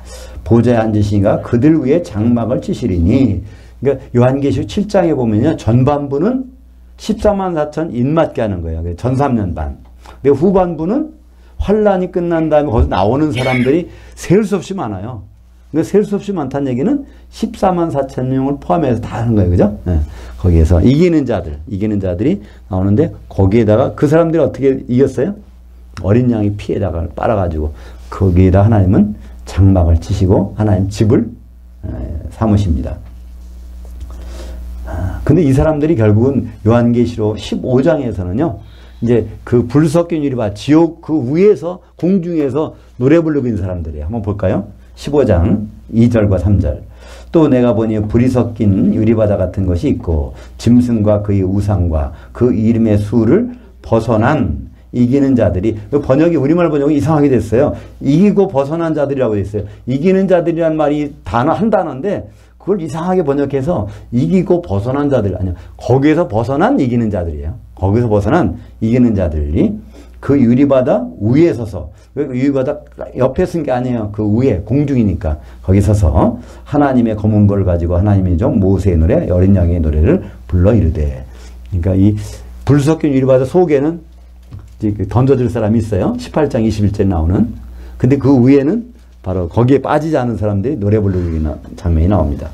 보좌에 앉으시니가 그들 위에 장막을 치시리니. 그러니까 요한계시록 7장에 보면요. 전반부는 14만 4천 인맞게 하는 거예요. 전 3년 반. 근데 후반부는 환란이 끝난 다음에 거기서 나오는 사람들이 셀 수 없이 많아요. 그러니까 셀 수 없이 많다는 얘기는 14만 4천 명을 포함해서 다 하는 거예요. 그죠? 네. 거기에서 이기는 자들이 나오는데 거기에다가 그 사람들이 어떻게 이겼어요? 어린 양의 피에다가 빨아가지고 거기에다 하나님은 장막을 치시고 하나님 집을 삼으십니다. 근데 이 사람들이 결국은 요한계시록 15장에서는요, 이제 그 불 섞인 유리바 지옥 그 위에서 공중에서 노래 부르고 있는 사람들이에요. 한번 볼까요? 15장 2절과 3절. 또 내가 보니 불이 섞인 유리바다 같은 것이 있고 짐승과 그의 우상과 그 이름의 수를 벗어난 이기는 자들이, 번역이 우리말 번역이 이상하게 됐어요. 이기고 벗어난 자들이라고 됐어요. 이기는 자들이란 말이 한 단어인데 그걸 이상하게 번역해서 이기고 벗어난 자들, 아니요, 거기에서 벗어난 이기는 자들이에요. 거기서 벗어난 이기는 자들이 그 유리바다 위에 서서, 유리바다 옆에 쓴 게 아니에요. 그 위에 공중이니까 거기 서서 하나님의 검은 걸 가지고 하나님의 종 모세의 노래, 어린 양의 노래를 불러 이르되. 그러니까 이 불 섞인 유리바다 속에는 던져줄 사람이 있어요. 18장 21절에 나오는. 근데 그 위에는 바로 거기에 빠지지 않은 사람들이 노래 부르는 장면이 나옵니다.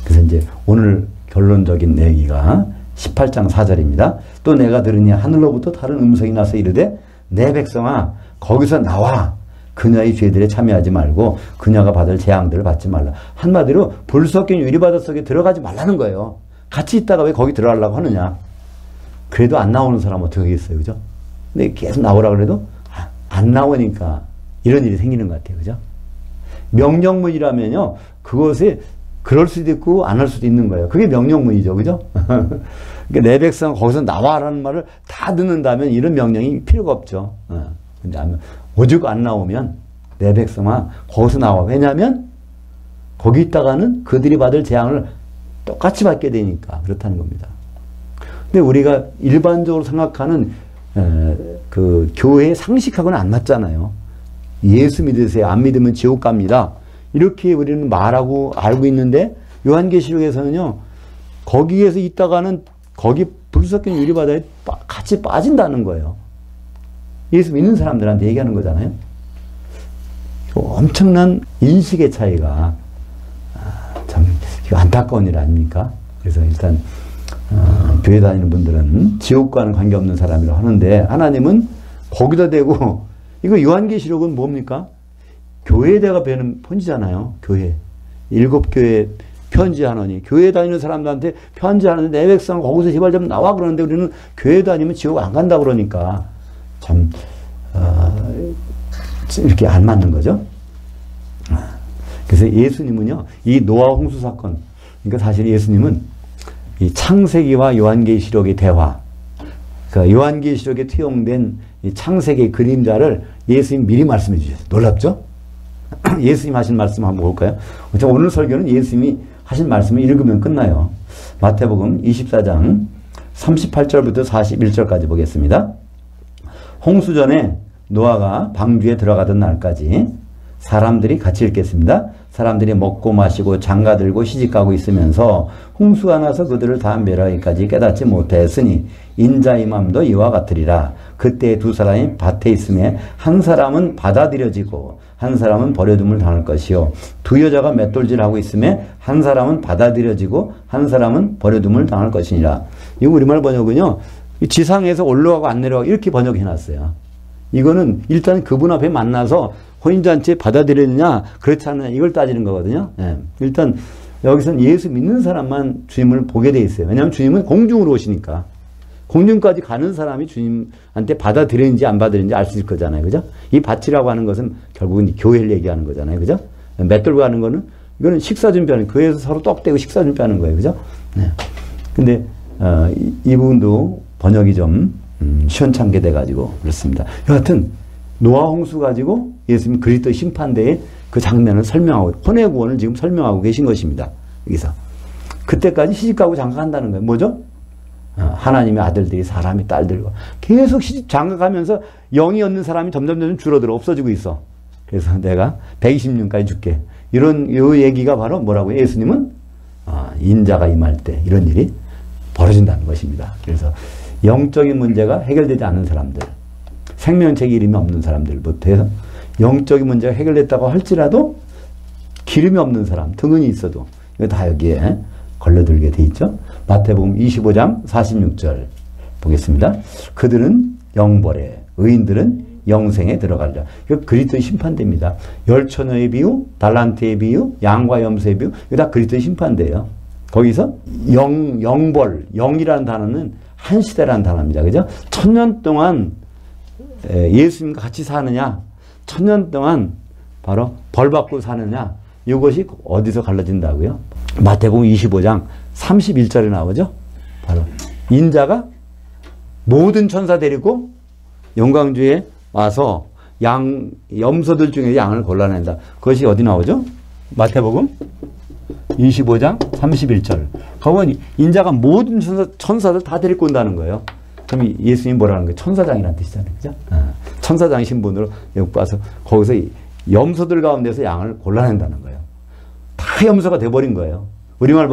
그래서 이제 오늘 결론적인 내기가 18장 4절입니다. 또 내가 들으니 하늘로부터 다른 음성이 나서 이르되 내 백성아 거기서 나와 그녀의 죄들에 참여하지 말고 그녀가 받을 재앙들을 받지 말라. 한마디로 불 섞인 유리바다 속에 들어가지 말라는 거예요. 같이 있다가 왜 거기 들어가려고 하느냐. 그래도 안 나오는 사람은 어떻게 하겠어요. 그죠? 근데 계속 나오라 그래도 안 나오니까 이런 일이 생기는 것 같아요. 그죠? 명령문이라면요. 그것에 그럴 수도 있고 안 할 수도 있는 거예요. 그게 명령문이죠. 그죠? 그러니까 내 백성 거기서 나와라는 말을 다 듣는다면 이런 명령이 필요가 없죠. 근데 오죽 안 나오면 내 백성아 거기서 나와. 왜냐하면 거기 있다가는 그들이 받을 재앙을 똑같이 받게 되니까 그렇다는 겁니다. 근데 우리가 일반적으로 생각하는 그 교회의 상식하고는 안 맞잖아요. 예수 믿으세요. 안 믿으면 지옥 갑니다. 이렇게 우리는 말하고 알고 있는데 요한계시록에서는요. 거기에서 있다가는 거기 불 섞인 유리바다에 같이 빠진다는 거예요. 예수 믿는 사람들한테 얘기하는 거잖아요. 엄청난 인식의 차이가 참 안타까운 일 아닙니까? 그래서 일단 교회 다니는 분들은 지옥과는 관계없는 사람이라고 하는데 하나님은 거기다 대고 이거 요한계시록은 뭡니까? 교회에다가 배는 편지잖아요. 교회. 7교회 편지하느니 교회 다니는 사람들한테 편지하는데 내 백성 거기서 제발 좀 나와 그러는데 우리는 교회 다니면 지옥 안 간다 그러니까 참 이렇게 안 맞는 거죠. 그래서 예수님은요. 이 노아 홍수 사건, 그러니까 사실 예수님은 이 창세기와 요한계시록의 대화, 그러니까 요한계시록에 투영된 이 창세기의 그림자를 예수님 미리 말씀해 주셨어요. 놀랍죠? 예수님 하신 말씀 한번 볼까요? 오늘 설교는 예수님이 하신 말씀을 읽으면 끝나요. 마태복음 24장 38절부터 41절까지 보겠습니다. 홍수 전에 노아가 방주에 들어가던 날까지 사람들이 같이 읽겠습니다. 사람들이 먹고 마시고 장가들고 시집가고 있으면서 홍수가 나서 그들을 다 멸하기까지 깨닫지 못하였으니 인자의 마음도 이와 같으리라. 그때 두 사람이 밭에 있음에 한 사람은 받아들여지고 한 사람은 버려둠을 당할 것이요 두 여자가 맷돌질하고 있음에 한 사람은 받아들여지고 한 사람은 버려둠을 당할 것이니라. 이 우리말 번역은요, 지상에서 올라가고 안 내려가고 이렇게 번역해 놨어요. 이거는 일단 그분 앞에 만나서 혼인잔치에 받아들이느냐 그렇지 않느냐 이걸 따지는 거거든요. 예. 일단 여기서는 예수 믿는 사람만 주님을 보게 돼 있어요. 왜냐하면 주님은 공중으로 오시니까. 공중까지 가는 사람이 주님한테 받아들이는지 안 받아들이는지 알 수 있을 거잖아요. 그죠? 이 밭이라고 하는 것은 결국은 교회를 얘기하는 거잖아요. 그죠? 맷돌고 가는 거는 이거는 식사 준비하는, 교회에서 서로 떡대고 식사 준비하는 거예요. 그죠? 네. 근데 이 부분도 번역이 좀 시원찮게 돼가지고 그렇습니다. 여하튼 노아 홍수 가지고 예수님 그리스도 심판대의 그 장면을 설명하고 혼의 구원을 지금 설명하고 계신 것입니다. 여기서 그때까지 시집가고 장가간다는 거예요. 뭐죠? 하나님의 아들들이 사람이 딸들과 계속 시집 장가가면서 영이 없는 사람이 점점 줄어들어 없어지고 있어. 그래서 내가 120년까지 줄게. 이런 요 얘기가 바로 뭐라고? 예수님은 인자가 임할 때 이런 일이 벌어진다는 것입니다. 그래서 영적인 문제가 해결되지 않는 사람들, 생명책 이름이 없는 사람들부터 해서 영적인 문제가 해결됐다고 할지라도 기름이 없는 사람, 등은이 있어도 이거 다 여기에 걸려들게 돼 있죠. 마태복음 25장 46절 보겠습니다. 그들은 영벌에, 의인들은 영생에 들어가리라. 이거 그리스도의 심판대입니다. 열처녀의 비유, 달란트의 비유, 양과 염소의 비유, 이거 다 그리스도의 심판대예요. 거기서 영벌, 영이라는 단어는 한 시대라는 단어입니다. 그죠? 1000년 동안 예수님과 같이 사느냐, 1000년 동안 바로 벌 받고 사느냐, 이것이 어디서 갈라진다고요? 마태복음 25장 31절에 나오죠. 바로 인자가 모든 천사 데리고 영광주에 와서 염소들 중에 양을 골라낸다. 그것이 어디 나오죠? 마태복음 25장 31절. 거기 인자가 모든 천사들 다 데리고 온다는 거예요. 그럼 예수님이 뭐라는 거예요? 천사장이라는 뜻이잖아요. 그죠? 천사장 신분으로 여기 와서 거기서 염소들 가운데서 양을 골라낸다는 거예요. 다 염소가 돼버린 거예요. 우리말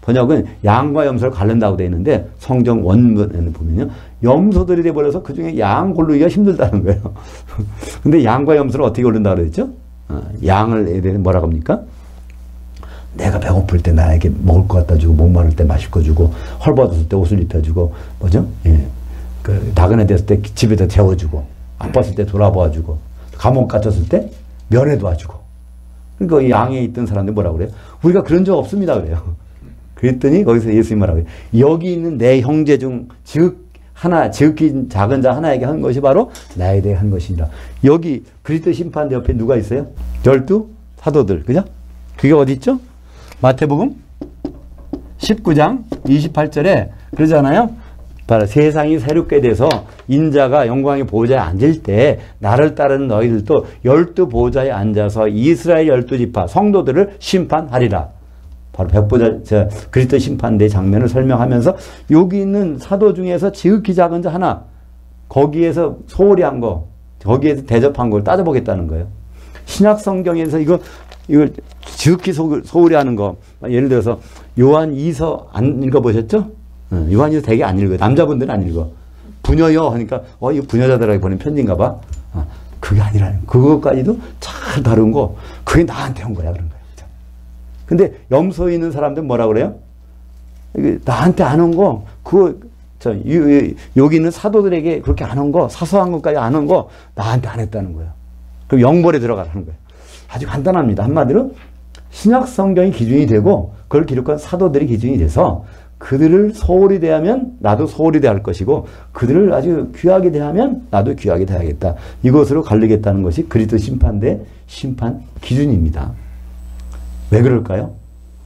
번역은 양과 염소를 가른다고 되어 있는데 성경 원문에는 보면요. 염소들이 돼버려서 그 중에 양 고르기가 힘들다는 거예요. 근데 양과 염소를 어떻게 고른다고 그랬죠? 양을 뭐라고 합니까? 내가 배고플 때 나에게 먹을 거 갖다 주고, 목마를 때 마실 거 주고, 헐벗었을 때 옷을 입혀주고, 뭐죠? 예. 그 나그네 됐을 때 집에다 재워주고, 아팠을 때 돌아봐 주고, 감옥 갇혔을 때 면회 도와주고. 그러니까 이 양에 있던 사람들 뭐라고 그래요? 우리가 그런 적 없습니다 그래요. 그랬더니 거기서 예수님 뭐라고 해요? 여기 있는 내 형제 중 지극히 작은 자 하나에게 한 것이 바로 나에 대해 한 것이니라. 여기 그리스도 심판대 옆에 누가 있어요? 12 사도들. 그죠? 그게 어디 있죠? 마태복음 19장 28절에 그러잖아요. 바로 세상이 새롭게 돼서 인자가 영광의 보호자에 앉을 때 나를 따르는 너희들도 12 보호자에 앉아서 이스라엘 12지파 성도들을 심판하리라. 바로 백보자 그리스도 심판대 장면을 설명하면서 여기 있는 사도 중에서 지극히 작은 자 하나, 거기에서 소홀히 한 거, 거기에서 대접한 걸 따져보겠다는 거예요. 신약 성경에서 이걸 지극히 소홀히 하는 거, 예를 들어서 요한 2서 안 읽어보셨죠? 요한 2서 되게 안 읽어요. 남자분들은 안 읽어. 부녀여 하니까 이거 부녀자들에게 보낸 편지인가 봐. 그게 아니라는 거. 그것까지도 잘 다룬 거, 그게 나한테 온 거야 그런 거예요. 근데 염소 있는 사람들은 뭐라 그래요? 나한테 안 온 거, 여기 있는 사도들에게 그렇게 안 온 거, 사소한 것까지 안 온 거 나한테 안 했다는 거예요. 그럼 영벌에 들어가라는 거예요. 아주 간단합니다. 한마디로 신약 성경이 기준이 되고 그걸 기록한 사도들이 기준이 돼서 그들을 소홀히 대하면 나도 소홀히 대할 것이고 그들을 아주 귀하게 대하면 나도 귀하게 대하겠다. 이것으로 갈리겠다는 것이 그리스도 심판대 심판 기준입니다. 왜 그럴까요?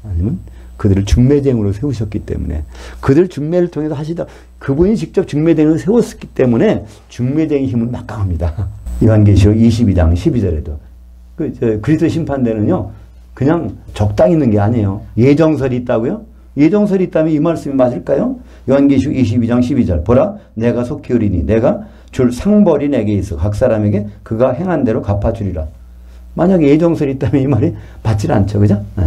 아니면 그들을 중매쟁으로 세우셨기 때문에, 그들 중매를 통해서 하시다, 그분이 직접 중매쟁을 세웠기 때문에 중매쟁의 힘은 막강합니다. 요한계시록 22장 12절에도 그리스도 심판대는요 그냥 적당히 있는 게 아니에요. 예정설이 있다고요? 예정설이 있다면 이 말씀이 맞을까요? 요한계시록 22장 12절 보라 내가 속히 오리니 내가 줄 상벌이 내게 있어 각 사람에게 그가 행한 대로 갚아주리라. 만약에 예정설이 있다면 이 말이 맞질 않죠. 그죠? 네.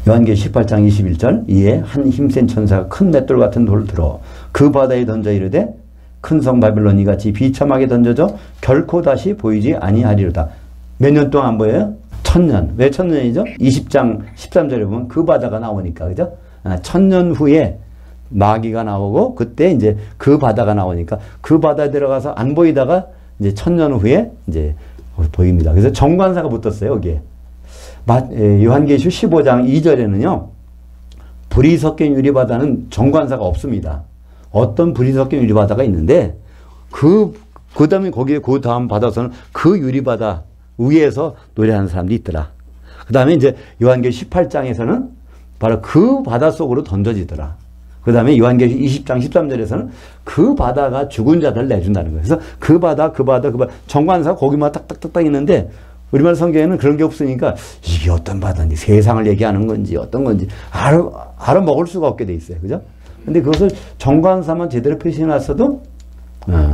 요한계시 18장 21절 이에 한 힘센 천사가 큰 맷돌 같은 돌을 들어 그 바다에 던져 이르되 큰 성 바빌론 이같이 비참하게 던져져 결코 다시 보이지 아니하리로다. 몇 년 동안 안 보여요? 1000년. 왜 1000년이죠? 20장 13절에 보면 그 바다가 나오니까, 그죠? 1000년 후에 마귀가 나오고 그때 이제 그 바다가 나오니까 그 바다에 들어가서 안 보이다가 이제 1000년 후에 이제 보입니다. 그래서 정관사가 붙었어요, 여기에. 요한계시 15장 2절에는요, 불이 섞인 유리바다는 정관사가 없습니다. 어떤 불이 섞인 유리바다가 있는데, 그 다음에 거기에 그 다음 바다에서는 그 유리바다 위에서 노래하는 사람도 있더라. 그 다음에 이제 요한계시 18장에서는 바로 그 바다 속으로 던져지더라. 그 다음에 요한계시 20장 13절에서는 그 바다가 죽은 자들을 내준다는 거예요. 그래서 그 바다, 정관사가 거기만 딱딱딱딱 있는데, 우리말 성경에는 그런 게 없으니까 이게 어떤 바다인지, 세상을 얘기하는 건지 어떤 건지 알아먹을 수가 없게 돼 있어요. 그죠? 근데 그것을 정관사만 제대로 표시해놨어도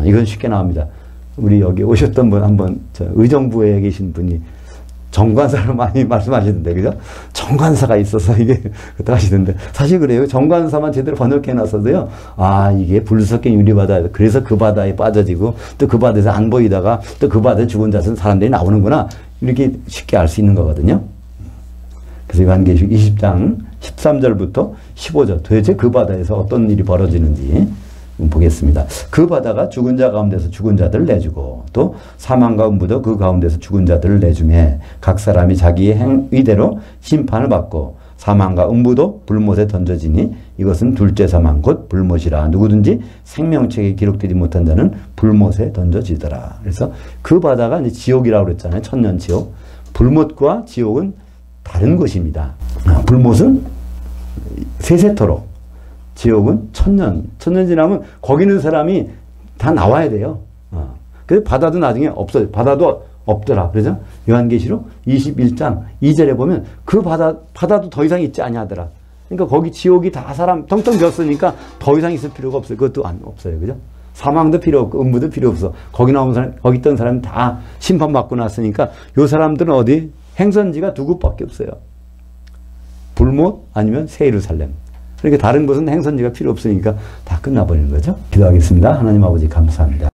이건 쉽게 나옵니다. 우리 여기 오셨던 분 한번 의정부에 계신 분이 정관사를 많이 말씀하시던데, 그죠? 정관사가 있어서 이게 그때 하시던데, 사실 그래요. 정관사만 제대로 번역해놨어도요, 이게 불 섞인 유리바다, 그래서 그 바다에 빠져지고 또 그 바다에서 안 보이다가 또 그 바다에 죽은 자선 사람들이 나오는구나, 이렇게 쉽게 알 수 있는 거거든요. 그래서 요한계시 20장 13절부터 15절, 도대체 그 바다에서 어떤 일이 벌어지는지 보겠습니다. 그 바다가 죽은 자 가운데서 죽은 자들을 내주고 또 사망과 음부도 그 가운데서 죽은 자들을 내주매 각 사람이 자기의 행위대로 심판을 받고 사망과 음부도 불못에 던져지니 이것은 둘째 사망 곧 불못이라. 누구든지 생명책에 기록되지 못한 자는 불못에 던져지더라. 그래서 그 바다가 이제 지옥이라고 그랬잖아요. 천년 지옥. 불못과 지옥은 다른 것입니다. 불못은 세세토록, 지옥은 천년 지나면 거기 있는 사람이 다 나와야 돼요. 그래서 바다도 나중에 없어요. 바다도 없더라. 그러죠? 요한계시록 21장 2절에 보면 그 바다도 더 이상 있지 아니하더라. 그러니까 거기 지옥이 다 사람 텅텅 비었으니까 더 이상 있을 필요가 없어요. 그것도 없어요. 그죠? 사망도 필요 없고 음부도 필요 없어. 거기 나온 사람, 거기 있던 사람이 다 심판받고 났으니까 요 사람들은 어디? 행선지가 두 곳밖에 없어요. 불못 아니면 새 예루살렘. 그러니까 다른 곳은 행선지가 필요 없으니까 다 끝나버리는 거죠. 기도하겠습니다. 하나님 아버지 감사합니다.